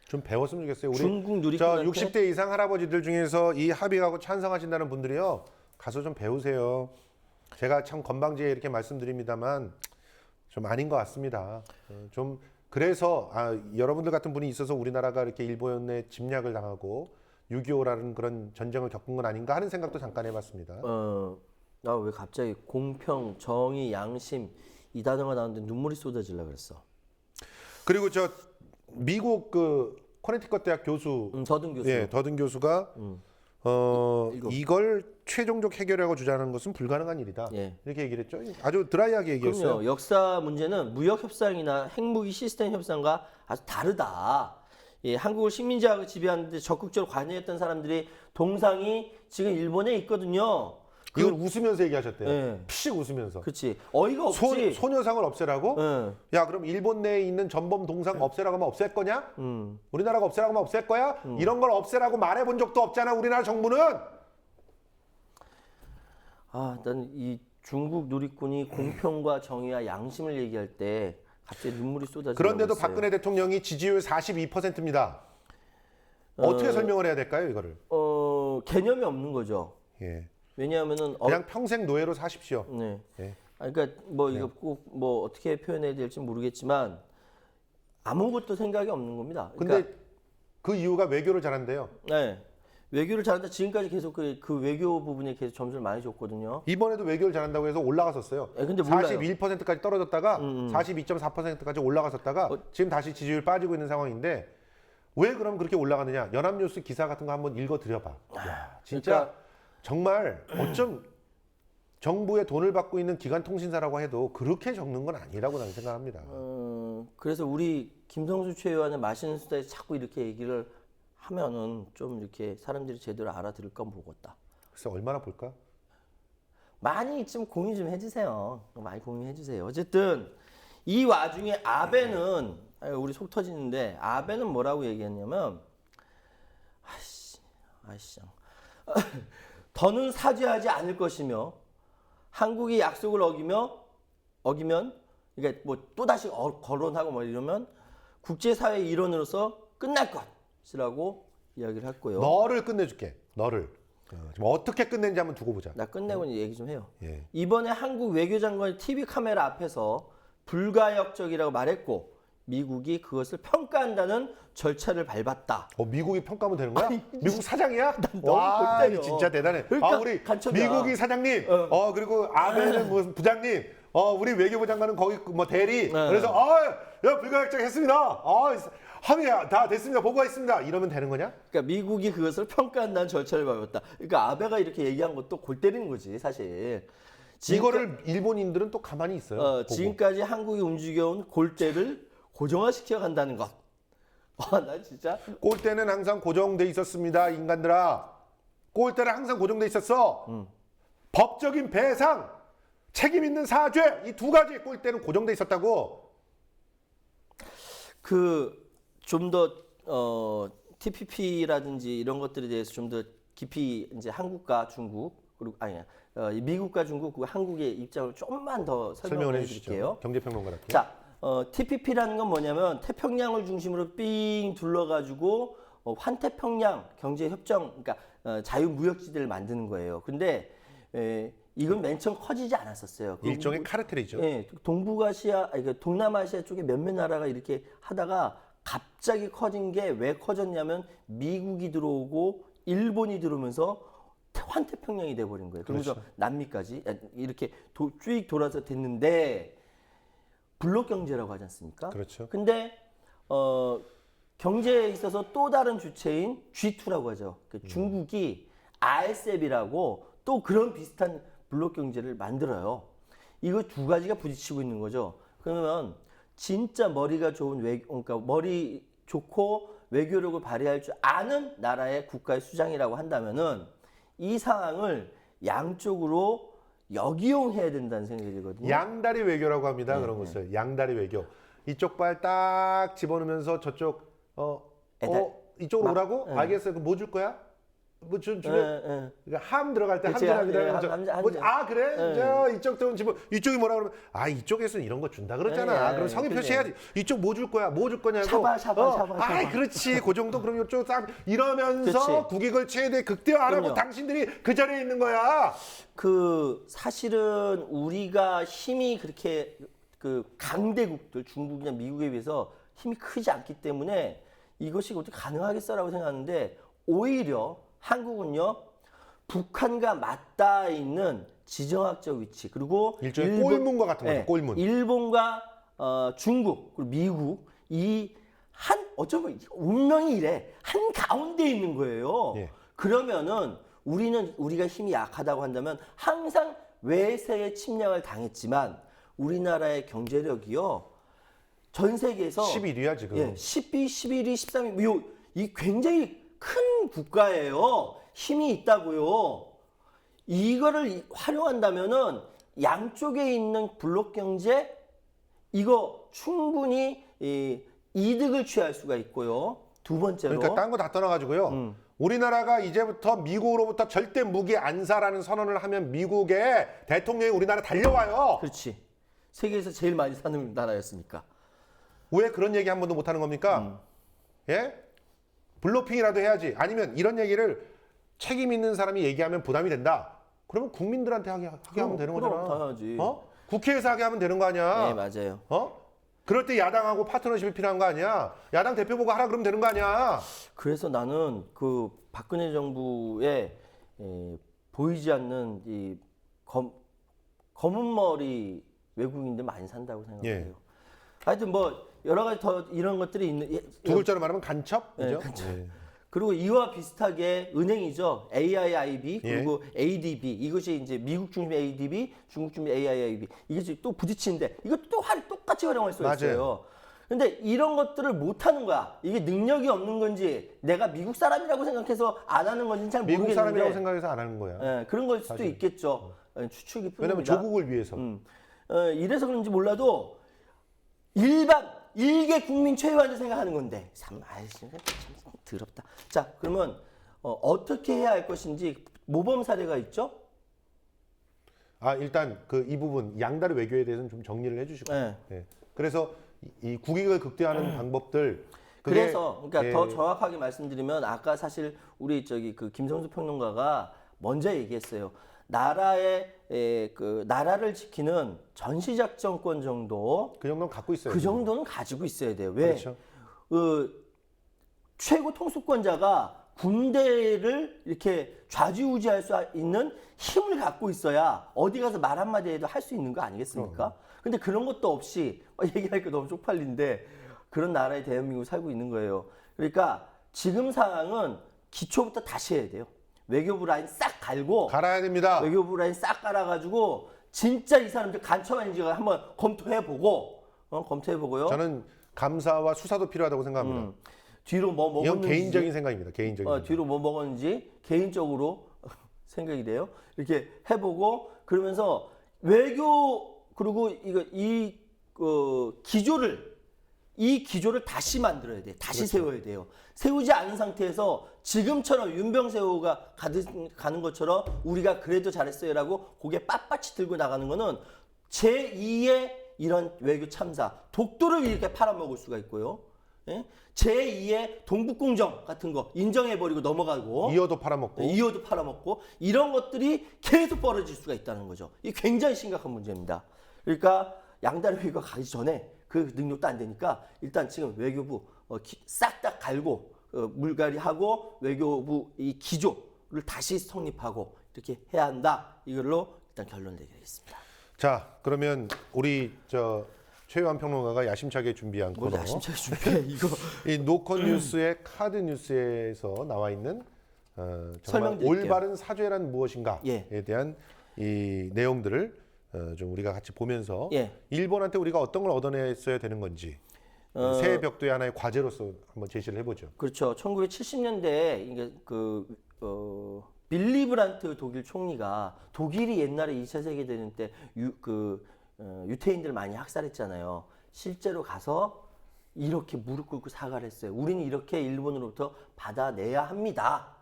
좀 배웠으면 좋겠어요. 우리 중국 저 누리꾼한테 60대 이상 할아버지들 중에서 이 합의하고 찬성하신다는 분들이요. 가서 좀 배우세요. 제가 참 건방지게 이렇게 말씀드립니다만 좀 아닌 것 같습니다. 좀 그래서 여러분들 같은 분이 있어서 우리나라가 이렇게 일본의 침략을 당하고 6.25라는 그런 전쟁을 겪은 건 아닌가 하는 생각도 잠깐 해봤습니다. 나 왜 갑자기 공평, 정의, 양심 이 단어가 나오는데 눈물이 쏟아지려고 그랬어. 그리고 저 미국 그 커네티컷 대학 교수, 더든 교수. 예, 더든 교수가 이걸 최종적 해결하고 주장하는 것은 불가능한 일이다. 예. 이렇게 얘기를 했죠. 아주 드라이하게 얘기했어요. 그럼요. 역사 문제는 무역 협상이나 핵무기 시스템 협상과 아주 다르다. 예, 한국을 식민지하고 지배하는데 적극적으로 관여했던 사람들이 동상이 지금 일본에 있거든요. 이걸 웃으면서 얘기하셨대요. 예. 피식 웃으면서. 그렇지. 어이가 없지. 소녀상을 없애라고? 예. 야 그럼 일본 내에 있는 전범 동상 없애라고 하면 없앨 거냐? 우리나라가 없애라고 하면 없앨 거야? 이런 걸 없애라고 말해본 적도 없잖아 우리나라 정부는. 난 이 중국 누리꾼이 공평과 정의와 양심을 얘기할 때 갑자기 눈물이 쏟아지고. 그런데도 박근혜 대통령이 지지율 42%입니다. 어떻게 설명을 해야 될까요 이거를? 개념이 없는 거죠. 예. 왜냐하면은 그냥 평생 노예로 사십시오. 네. 예. 그러니까 뭐 이거 꼭 뭐 어떻게 표현해야 될지 모르겠지만 아무것도 생각이 없는 겁니다. 그러니까, 근데 그 이유가 외교를 잘한대요. 네. 외교를 잘한다. 지금까지 계속 그 외교 부분에 계속 점수를 많이 줬거든요. 이번에도 외교를 잘한다고 해서 올라갔었어요. 예, 근데 몰라요. 41%까지 떨어졌다가 42.4%까지 올라갔었다가 지금 다시 지지율 빠지고 있는 상황인데 왜 그럼 그렇게 올라가느냐? 연합뉴스 기사 같은 거 한번 읽어 드려봐. 야, 진짜 그러니까, 정말 어쩜 정부의 돈을 받고 있는 기관 통신사라고 해도 그렇게 적는 건 아니라고 나는 생각합니다. 그래서 우리 김성수 최의원의 맛있는 수다에 자꾸 이렇게 얘기를 하면은 좀 이렇게 사람들이 제대로 알아들을까 모르겠다. 글쎄 얼마나 볼까? 많이 좀 공유 좀 해주세요. 많이 공유해 주세요. 어쨌든 이 와중에 아베는 우리 속 터지는데 아베는 뭐라고 얘기했냐면 아이씨 더는 사죄하지 않을 것이며 한국이 약속을 어기면 그러니까 뭐 또 다시 거론하고 뭐 이러면 국제사회의 일원으로서 끝날 것이라고 이야기를 했고요. 너를 끝내줄게. 너를. 지금 어떻게 끝낸지 한번 두고 보자. 나 끝내고 얘기 좀 해요. 예. 이번에 한국 외교장관이 TV 카메라 앞에서 불가역적이라고 말했고 미국이 그것을 평가한다는 절차를 밟았다. 미국이 평가하면 되는 거야? 미국 사장이야? 너무 와, 골 때려. 진짜 대단해. 그러니까 우리 간첩이야. 미국이 사장님, 그리고 아베는 무슨 부장님, 우리 외교부 장관은 거기 뭐 대리. 그래서 야 불가역적 했습니다. 합의 다 됐습니다. 보고했습니다. 이러면 되는 거냐? 그러니까 미국이 그것을 평가한다는 절차를 밟았다. 그러니까 아베가 이렇게 얘기한 것도 골 때리는 거지 사실. 이거를 일본인들은 또 가만히 있어요. 보고. 지금까지 한국이 움직여온 골대를 고정화시켜 간다는 것. 나 진짜. 골대는 항상 고정돼 있었습니다, 인간들아. 골대는 항상 고정돼 있었어. 법적인 배상, 책임 있는 사죄, 이 두 가지 골대는 고정돼 있었다고. 좀 더 TPP라든지 이런 것들에 대해서 좀 더 깊이 이제 한국과 중국 그리고 아니 미국과 중국 그리고 한국의 입장을 조금만 더 설명을 설명을 해드릴게요. 해주시죠. 경제평론가답게. 자, TPP라는 건 뭐냐면 태평양을 중심으로 삥 둘러가지고 환태평양 경제협정, 그러니까 자유무역지대를 만드는 거예요. 근데 이건 맨 처음 커지지 않았었어요. 일종의 카르텔이죠. 예, 동북아시아, 아니, 그 동남아시아 쪽에 몇몇 나라가 이렇게 하다가 갑자기 커진 게 왜 커졌냐면 미국이 들어오고 일본이 들어오면서 환태평양이 돼버린 거예요. 그러면서 그렇죠. 남미까지 이렇게 쭉 돌아서 됐는데 블록 경제라고 하지 않습니까? 그렇죠. 근데 경제에 있어서 또 다른 주체인 G2라고 하죠. 그 중국이 RCEP이라고 또 그런 비슷한 블록 경제를 만들어요. 이거 두 가지가 부딪히고 있는 거죠. 그러면 진짜 머리가 좋은 그러니까 머리 좋고 외교력을 발휘할 줄 아는 나라의 국가의 수장이라고 한다면은 이 상황을 양쪽으로 역이용해야 된다는 생각이 들거든요. 양다리 외교라고 합니다. 그런 것을 양다리 외교. 이쪽 발 딱 집어넣으면서 저쪽 이쪽으로 오라고? 알겠어요. 그럼 뭐 줄 거야? 뭐 주면 그러니까 함 들어갈 때 그치, 함이다. 그래? 저 이쪽 돈 집어 이쪽이 뭐라 그러면 이쪽에서 이런 거 준다 그러잖아. 그럼 성의 표시해야지. 이쪽 뭐 줄 거야? 뭐 줄 거냐고. 샤바. 그렇지. 그 정도 그럼 이쪽 싹 이러면서 그치. 국익을 최대 극대화하라고 그럼요. 당신들이 그 자리에 있는 거야. 그 사실은 우리가 힘이 그렇게 그 강대국들 중국이나 미국에 비해서 힘이 크지 않기 때문에 이것이 어떻게 가능하겠어라고 생각하는데 오히려 한국은요 북한과 맞닿아 있는 지정학적 위치 그리고 일종의 꼴문과 같은 거죠. 꼴문. 일본과 중국 그리고 미국 이 한 어쩌면 운명이 이래 한 가운데 있는 거예요. 예. 그러면은 우리가 힘이 약하다고 한다면 항상 외세의 침략을 당했지만 우리나라의 경제력이요 전 세계에서 11위야 지금. 예, 12, 11위, 13위 이 굉장히 큰 국가예요. 힘이 있다고요. 이거를 활용한다면은 양쪽에 있는 블록 경제 이거 충분히 이득을 취할 수가 있고요. 두 번째로 그러니까 딴 거 다 떠나가지고요. 우리나라가 이제부터 미국으로부터 절대 무기 안 사라는 선언을 하면 미국의 대통령이 우리나라 달려와요. 그렇지. 세계에서 제일 많이 사는 나라였으니까. 왜 그런 얘기 한 번도 못 하는 겁니까? 예? 블로핑이라도 해야지. 아니면 이런 얘기를 책임 있는 사람이 얘기하면 부담이 된다. 그러면 국민들한테 하게 하면 되는 거잖아. 그럼 당연하지. 국회에서 하게 하면 되는 거 아니야? 네, 맞아요. 그럴 때 야당하고 파트너십이 필요한 거 아니야? 야당 대표 보고 하라 그러면 되는 거 아니야? 그래서 나는 그 박근혜 정부의 보이지 않는 이 검은 머리 외국인들 많이 산다고 생각해요. 예. 하여튼 뭐 여러 가지 더 이런 것들이 있는 두 글자로 말하면 간첩? 그죠? 간첩. 예. 그리고 이와 비슷하게 은행이죠. AIIB 그리고 ADB 이것이 이제 미국 중심의 ADB, 중국 중심의 AIIB 이것이 또 부딪히는데 이것도 똑같이 활용할 수가 있어요. 근데 이런 것들을 못 하는 거야. 이게 능력이 없는 건지 내가 미국 사람이라고 생각해서 안 하는 건지 잘 모르겠는데 미국 사람이라고 생각해서 안 하는 거야. 예, 그런 걸 수도 사실. 있겠죠. 추측이 뿐입니다. 왜냐면 조국을 위해서. 이래서 그런지 몰라도 일개 국민 최소한을 생각하는 건데 참 더럽다. 자, 그러면 어떻게 해야 할 것인지 모범 사례가 있죠? 일단 이 부분 양다리 외교에 대해서는 좀 정리를 해주시고. 네. 예. 그래서 이 국익을 극대화하는 방법들. 그래서 그러니까 더 정확하게 말씀드리면 아까 사실 우리 그 김성수 평론가가 먼저 얘기했어요. 나라를 지키는 전시작전권 정도 그 정도는 갖고 있어요. 그 정도는 가지고 있어야 돼요. 왜? 그렇죠. 최고 통수권자가 군대를 이렇게 좌지우지할 수 있는 힘을 갖고 있어야 어디 가서 말 한마디 해도 할 수 있는 거 아니겠습니까? 근데 그런 것도 없이 얘기하니까 너무 쪽팔린데 그런 나라에 대한민국이 살고 있는 거예요. 그러니까 지금 상황은 기초부터 다시 해야 돼요. 외교부 라인 싹 갈고 갈아야 됩니다. 외교부 라인 싹 깔아가지고 진짜 이 사람들 간첩아닌지 한번 검토해보고요. 저는 감사와 수사도 필요하다고 생각합니다. 뒤로 뭐 먹었는지 이건 개인적인 생각입니다. 개인적인. 뒤로 뭐 먹었는지 개인적으로 생각이 돼요. 이렇게 해보고 그러면서 외교 그리고 기조를 이 기조를 다시 만들어야 돼. 다시 세워야 돼요. 세우지 않은 상태에서 지금처럼 윤병세호가 가는 것처럼 우리가 그래도 잘했어요라고 고개 빳빳이 들고 나가는 거는 제2의 이런 외교 참사, 독도를 이렇게 팔아먹을 수가 있고요. 예? 제2의 동북공정 같은 거 인정해버리고 넘어가고 이어도 팔아먹고. 이어도 팔아먹고 이런 것들이 계속 벌어질 수가 있다는 거죠. 이 굉장히 심각한 문제입니다. 그러니까 양다리 회의가 가기 전에 그 능력도 안 되니까 일단 지금 외교부 싹 다 갈고 물갈이하고 외교부 이 기조를 다시 성립하고 이렇게 해야 한다. 이걸로 일단 결론 내리겠습니다. 자, 그러면 우리 최유한 평론가가 야심차게 준비한 뭐 코너. 야심차게 준비해 이거 이 노컷 뉴스의 카드 뉴스에서 나와 있는 정말 설명드릴게요. 올바른 사죄란 무엇인가에 예. 대한 이 내용들을 좀 우리가 같이 보면서 예. 일본한테 우리가 어떤 걸 얻어냈어야 되는 건지 새 벽도의 하나의 과제로서 한번 제시를 해보죠. 그렇죠. 1970년대에 이게 빌리 브란트 독일 총리가 독일이 옛날에 2차 세계대전 때 유태인들 많이 학살했잖아요. 실제로 가서 이렇게 무릎 꿇고 사과를 했어요. 우리는 이렇게 일본으로부터 받아내야 합니다.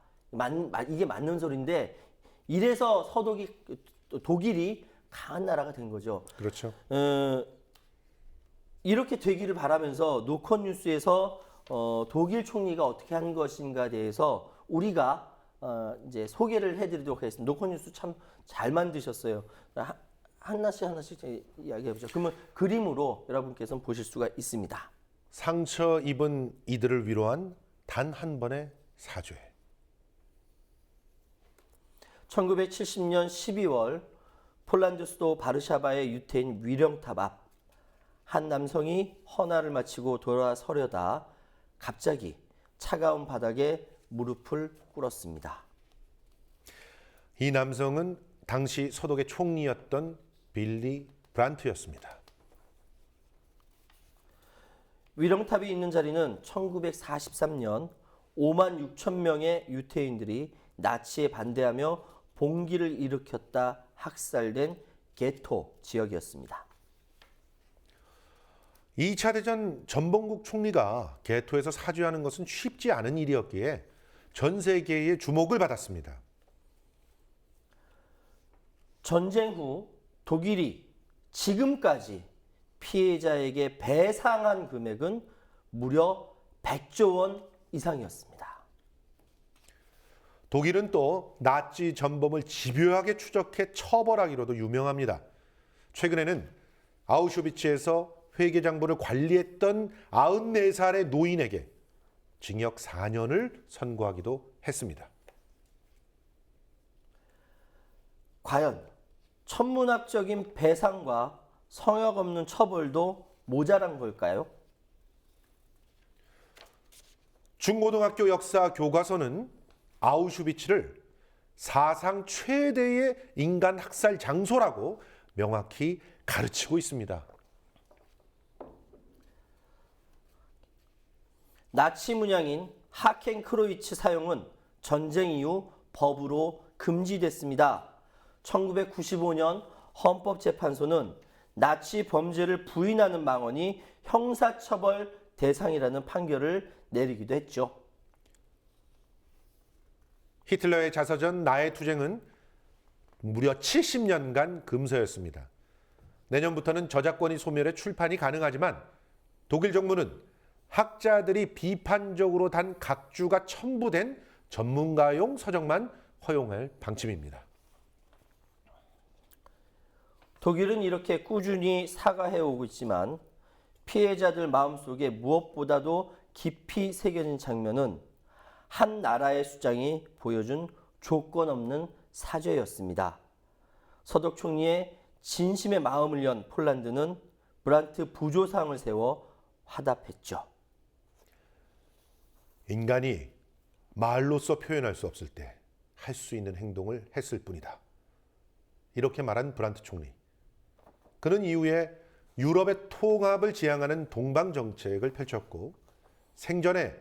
이게 맞는 소리인데 이래서 독일이 강한 나라가 된 거죠. 그렇죠. 이렇게 되기를 바라면서 노컷 뉴스에서 독일 총리가 어떻게 한 것인가에 대해서 우리가 이제 소개를 해드리도록 하겠습니다. 노컷 뉴스 참 잘 만드셨어요. 하나씩 이야기해보죠. 그러면 그림으로 여러분께서는 보실 수가 있습니다. 상처 입은 이들을 위로한 단 한 번의 사죄. 1970년 12월 폴란드 수도 바르샤바의 유태인 위령탑 앞 한 남성이 헌화를 마치고 돌아서려다 갑자기 차가운 바닥에 무릎을 꿇었습니다. 이 남성은 당시 서독의 총리였던 빌리 브란트였습니다. 위령탑이 있는 자리는 1943년 5만 6천 명의 유태인들이 나치에 반대하며 봉기를 일으켰다 학살된 게토 지역이었습니다. 2차 대전 전범국 총리가 게토에서 사죄하는 것은 쉽지 않은 일이었기에 전 세계의 주목을 받았습니다. 전쟁 후 독일이 지금까지 피해자에게 배상한 금액은 무려 100조 원 이상이었습니다. 독일은 또 나치 전범을 집요하게 추적해 처벌하기로도 유명합니다. 최근에는 아우슈비츠에서 회계장부를 관리했던 94살의 노인에게 징역 4년을 선고하기도 했습니다. 과연 천문학적인 배상과 성역 없는 처벌도 모자란 걸까요? 중고등학교 역사 교과서는 아우슈비츠를 사상 최대의 인간 학살 장소라고 명확히 가르치고 있습니다. 나치 문양인 하켄크로이츠 사용은 전쟁 이후 법으로 금지됐습니다. 1995년 헌법재판소는 나치 범죄를 부인하는 망언이 형사처벌 대상이라는 판결을 내리기도 했죠. 히틀러의 자서전 나의 투쟁은 무려 70년간 금서였습니다. 내년부터는 저작권이 소멸해 출판이 가능하지만 독일 정부는 학자들이 비판적으로 단 각주가 첨부된 전문가용 서적만 허용할 방침입니다. 독일은 이렇게 꾸준히 사과해오고 있지만 피해자들 마음속에 무엇보다도 깊이 새겨진 장면은 한 나라의 수장이 보여준 조건 없는 사죄였습니다. 서독 총리의 진심의 마음을 연 폴란드는 브란트 부조상을 세워 화답했죠. 인간이 말로써 표현할 수 없을 때 할 수 있는 행동을 했을 뿐이다. 이렇게 말한 브란트 총리. 그는 이후에 유럽의 통합을 지향하는 동방 정책을 펼쳤고 생전에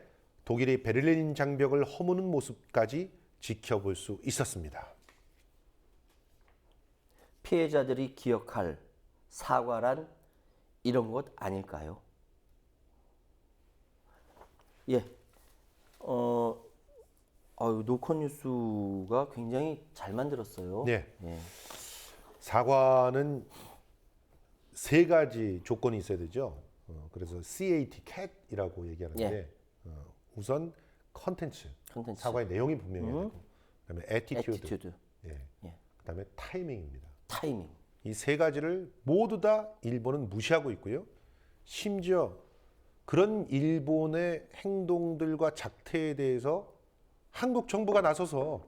독일이 베를린 장벽을 허무는 모습까지 지켜볼 수 있었습니다. 피해자들이 기억할 사과란 이런 것 아닐까요? 예. 노컷 뉴스가 굉장히 잘 만들었어요. 네. 예. 사과는 세 가지 조건이 있어야 되죠. 그래서 CAT,CAT이라고 얘기하는데 예. 우선 컨텐츠, 콘텐츠. 사과의 내용이 분명해야 되고, 그다음에 애티튜드, 예. 예. 그다음에 타이밍입니다. 타이밍. 이 세 가지를 모두 다 일본은 무시하고 있고요. 심지어 그런 일본의 행동들과 작태에 대해서 한국 정부가 나서서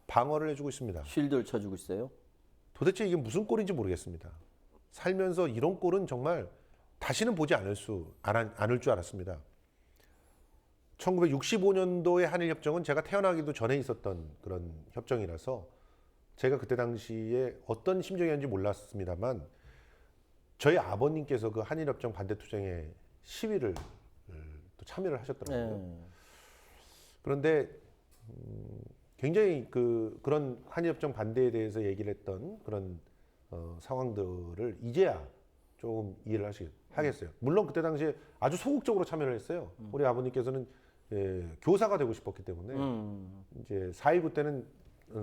방어를 해주고 있습니다. 쉴드를 쳐주고 있어요. 도대체 이게 무슨 꼴인지 모르겠습니다. 살면서 이런 꼴은 정말 다시는 보지 않을 줄 알았습니다. 1965년도의 한일협정은 제가 태어나기도 전에 있었던 그런 협정이라서 제가 그때 당시에 어떤 심정이었는지 몰랐습니다만 저희 아버님께서 그 한일협정 반대 투쟁에 시위를 또 참여를 하셨더라고요. 네. 그런데 굉장히 그런 한일협정 반대에 대해서 얘기를 했던 그런 상황들을 이제야 조금 이해를 하겠어요. 물론 그때 당시에 아주 소극적으로 참여를 했어요. 우리 아버님께서는 교사가 되고 싶었기 때문에 이제 4.19 때는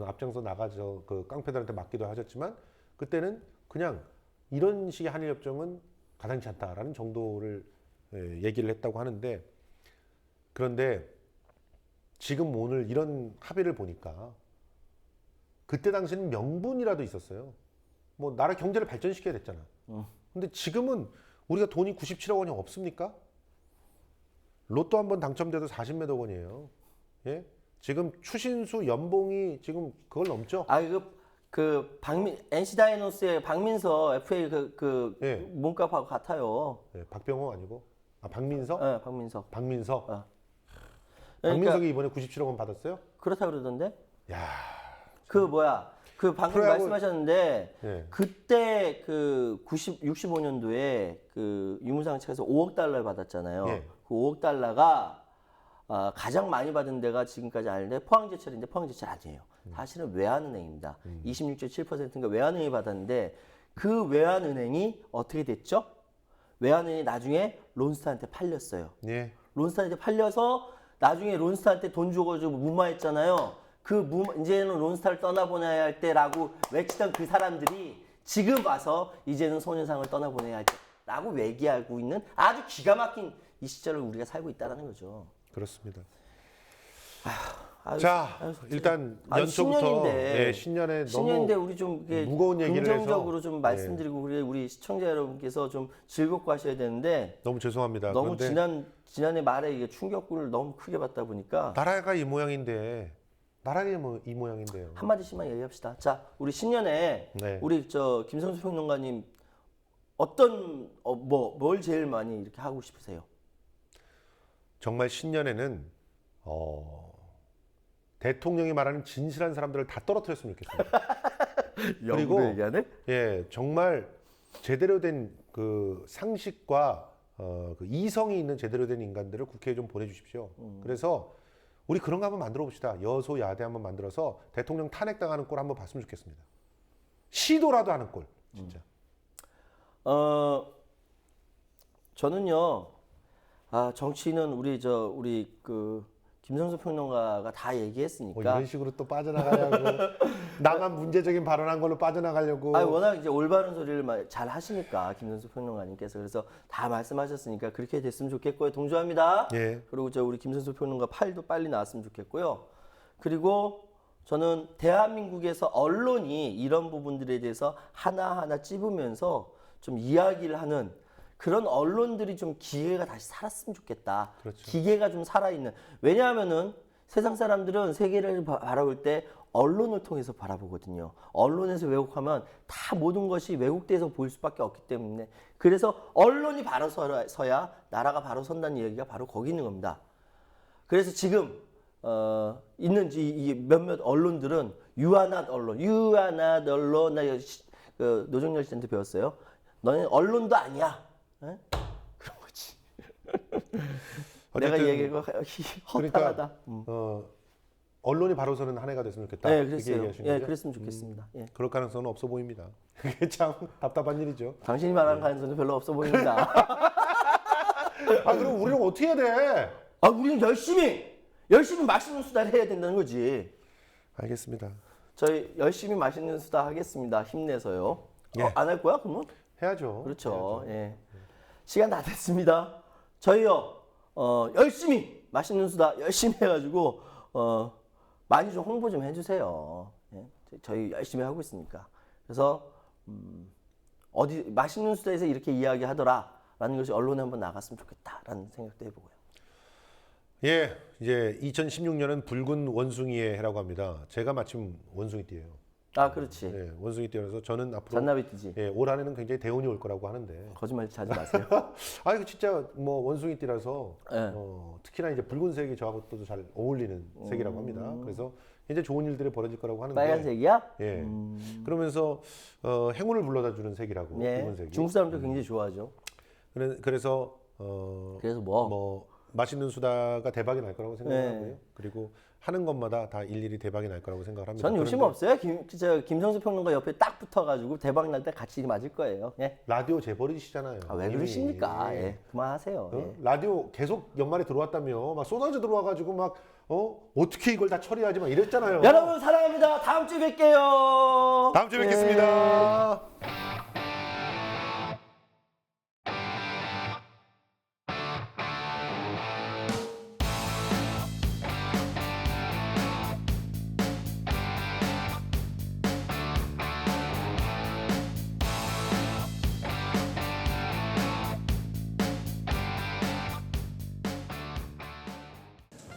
앞장서 나가서 그 깡패들한테 맞기도 하셨지만 그때는 그냥 이런 식의 한일협정은 가당치 않다라는 정도를 얘기를 했다고 하는데 그런데 지금 오늘 이런 합의를 보니까 그때 당시는 명분이라도 있었어요. 뭐 나라 경제를 발전시켜야 됐잖아. 근데 지금은 우리가 돈이 97억 원이 없습니까? 로또 한 번 당첨돼도 40몇 억 원이에요. 예? 지금 추신수 연봉이 지금 그걸 넘죠? NC 다이노스의 박민서 FA 예. 몸값하고 같아요. 예, 박병호 아니고 박민석? 네, 박민석. 박민석. 그러니까 박민석이 이번에 97억 원 받았어요? 그렇다 그러던데. 야, 방금 프로야구- 말씀하셨는데 예. 그때 65년도에 유무상 측에서 5억 달러를 받았잖아요. 예. 그 5억 달러가 가장 많이 받은 데가 지금까지 아는데 포항제철인데 포항제철 아니에요. 사실은 외환은행입니다. 26.7%인가 외환은행이 받았는데 그 외환은행이 어떻게 됐죠? 외환은행이 나중에 론스타한테 팔렸어요. 예. 론스타한테 팔려서 나중에 론스타한테 돈 주고 무마했잖아요. 이제는 론스타를 떠나보내야 할 때라고 외치던 그 사람들이 지금 와서 이제는 소녀상을 떠나보내야 할 때라고 얘기하고 있는 아주 기가 막힌 이 시절을 우리가 살고 있다는 거죠. 그렇습니다. 아유, 일단 아유, 연초부터 신년인데, 신년에 신년인데 너무 우리 좀 이게 무거운 얘기를 긍정적으로 해서, 좀 말씀드리고 우리 시청자 여러분께서 좀 즐겁고 하셔야 되는데 너무 죄송합니다. 너무 그런데 지난해 말에 이게 충격을 너무 크게 받다 보니까 나라가 이 모양인데 나라가 이 모양인데요. 한 마디씩만 얘기합시다. 자, 우리 신년에 네. 우리 김성수 평론가님 뭘 제일 많이 이렇게 하고 싶으세요? 정말 신년에는 대통령이 말하는 진실한 사람들을 다 떨어뜨렸으면 좋겠습니다. 그리고 얘기하네? 예, 정말 제대로 된 그 상식과 그 이성이 있는 제대로 된 인간들을 국회에 좀 보내주십시오. 그래서 우리 그런 거 한번 만들어 봅시다. 여소야대 한번 만들어서 대통령 탄핵당하는 꼴 한번 봤으면 좋겠습니다. 시도라도 하는 꼴, 진짜. 저는요. 정치는 우리 김성수 평론가가 다 얘기했으니까. 이런 식으로 또 빠져나가려고 나만 문제적인 발언한 걸로 빠져나가려고. 워낙 이제 올바른 소리를 잘 하시니까 김성수 평론가님께서 그래서 다 말씀하셨으니까 그렇게 됐으면 좋겠고요. 동조합니다. 예. 그리고 우리 김성수 평론가 팔도 빨리 나왔으면 좋겠고요. 그리고 저는 대한민국에서 언론이 이런 부분들에 대해서 하나하나 찝으면서 좀 이야기를 하는 그런 언론들이 좀 기계가 다시 살았으면 좋겠다. 그렇죠. 기계가 좀 살아있는. 왜냐하면은 세상 사람들은 세계를 바라볼 때 언론을 통해서 바라보거든요. 언론에서 왜곡하면 다 모든 것이 왜곡돼서 보일 수밖에 없기 때문에 그래서 언론이 바로 서야 나라가 바로 선다는 이야기가 바로 거기 있는 겁니다. 그래서 지금 있는 이 몇몇 언론들은 You are not 언론. 나 노정열 씨한테 배웠어요. 너는 언론도 아니야. 에? 그런 거지. 내가 어쨌든 얘기가 허탈하다. 언론이 바로서는 한 해가 됐으면 좋겠다. 네, 그렇게 그랬어요. 얘기하신 예, 거죠? 그랬으면 좋겠습니다. 예. 그럴 가능성은 없어 보입니다. 그게 참 답답한 일이죠. 당신이 말하는 가능성은 별로 없어 보입니다. 그럼 우리는 어떻게 해야 돼? 우리는 열심히 맛있는 수다를 해야 된다는 거지. 알겠습니다. 저희 열심히 맛있는 수다 하겠습니다. 힘내서요. 예. 안 할 거야 그러면? 해야죠. 그렇죠. 예. 시간 다 됐습니다. 저희요 열심히 맛있는 수다 열심히 해가지고 많이 좀 홍보 좀 해주세요. 예. 저희 열심히 하고 있으니까. 그래서 어디 맛있는 수다에서 이렇게 이야기하더라라는 것이 언론에 한번 나갔으면 좋겠다라는 생각도 해보고요. 예, 이제 2016년은 붉은 원숭이의 해라고 합니다. 제가 마침 원숭이띠예요. 그렇지. 예, 원숭이띠라서 저는 앞으로 잔나비 뜨지. 예, 올 한해는 굉장히 대운이 올 거라고 하는데. 거짓말 하지 마세요. 아, 이거 진짜 뭐 원숭이띠라서 예. 특히나 이제 붉은색이 저하고 또 잘 어울리는 색이라고 합니다. 그래서 이제 좋은 일들이 벌어질 거라고 하는데. 빨간색이야? 예. 그러면서 행운을 불러다 주는 색이라고 예. 붉은색이. 중국 사람들 굉장히 좋아하죠. 그래서 그래서 뭐? 뭐 맛있는 수다가 대박이 날 거라고 생각하고요. 네. 그리고 하는 것마다 다 일일이 대박이 날 거라고 생각을 합니다. 전 욕심 그런데 없어요. 김성수 평론가 옆에 딱 붙어가지고 대박 날 때 같이 맞을 거예요. 예. 라디오 재벌이시잖아요. 왜 이미. 그러십니까? 예. 그만하세요. 예. 라디오 계속 연말에 들어왔다며 막 쏟아져 들어와가지고 막 어떻게 이걸 다 처리하지 막 이랬잖아요. 여러분 사랑합니다. 다음 주에 뵐게요. 다음 주에 뵙겠습니다.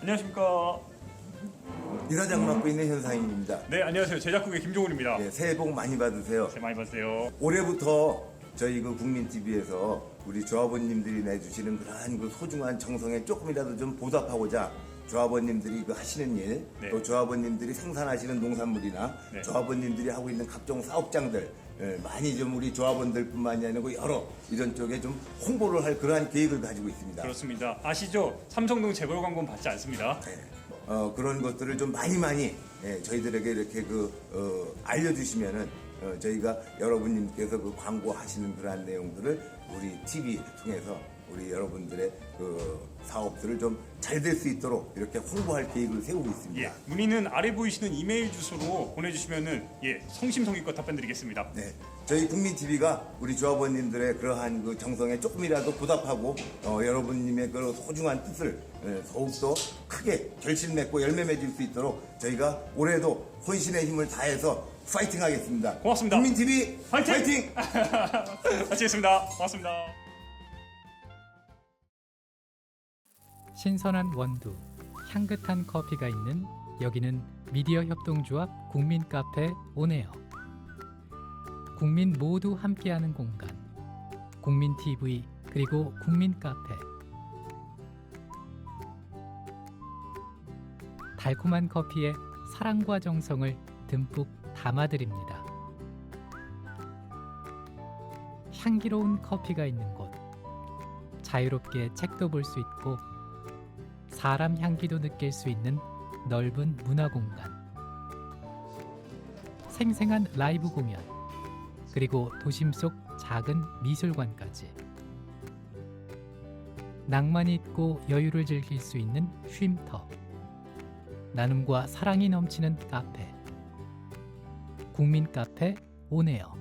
안녕하십니까. 이사장 맡고 있는 현상입니다. 네, 안녕하세요. 제작국의 김종훈입니다. 예, 새해 복 많이 받으세요. 새해 많이 받으세요. 올해부터 저희 그 국민TV에서 우리 조합원님들이 내주시는 그러한 그 소중한 정성에 조금이라도 좀 보답하고자 조합원님들이 그 하시는 일, 네. 또 조합원님들이 생산하시는 농산물이나 네. 조합원님들이 하고 있는 각종 사업장들 많이 좀 우리 조합원들뿐만이 아니고 여러 이런 쪽에 좀 홍보를 할 그러한 계획을 가지고 있습니다. 그렇습니다. 아시죠? 삼성동 재벌 광고는 받지 않습니다. 그런 것들을 좀 많이 저희들에게 이렇게 알려주시면은 저희가 여러분님께서 그 광고하시는 그러한 내용들을 우리 TV 통해서 우리 여러분들의 그 사업들을 좀 잘 될 수 있도록 이렇게 홍보할 계획을 세우고 있습니다. 예, 문의는 아래 보이시는 이메일 주소로 보내주시면은 성심성의껏 답변드리겠습니다. 네, 저희 국민TV가 우리 조합원님들의 그러한 그 정성에 조금이라도 보답하고 여러분님의 그 소중한 뜻을 더욱더 크게 결실 맺고 열매 맺을 수 있도록 저희가 올해도 혼신의 힘을 다해서 파이팅하겠습니다. 고맙습니다. 국민TV 파이팅! 같이 했습니다. 고맙습니다. 신선한 원두, 향긋한 커피가 있는 여기는 미디어 협동조합 국민카페 오네어. 국민 모두 함께하는 공간, 국민TV 그리고 국민카페. 달콤한 커피에 사랑과 정성을 듬뿍 담아드립니다. 향기로운 커피가 있는 곳, 자유롭게 책도 볼 수 있고 사람 향기도 느낄 수 있는 넓은 문화공간, 생생한 라이브 공연, 그리고 도심 속 작은 미술관까지 낭만이 있고 여유를 즐길 수 있는 쉼터, 나눔과 사랑이 넘치는 카페, 국민카페 오네어.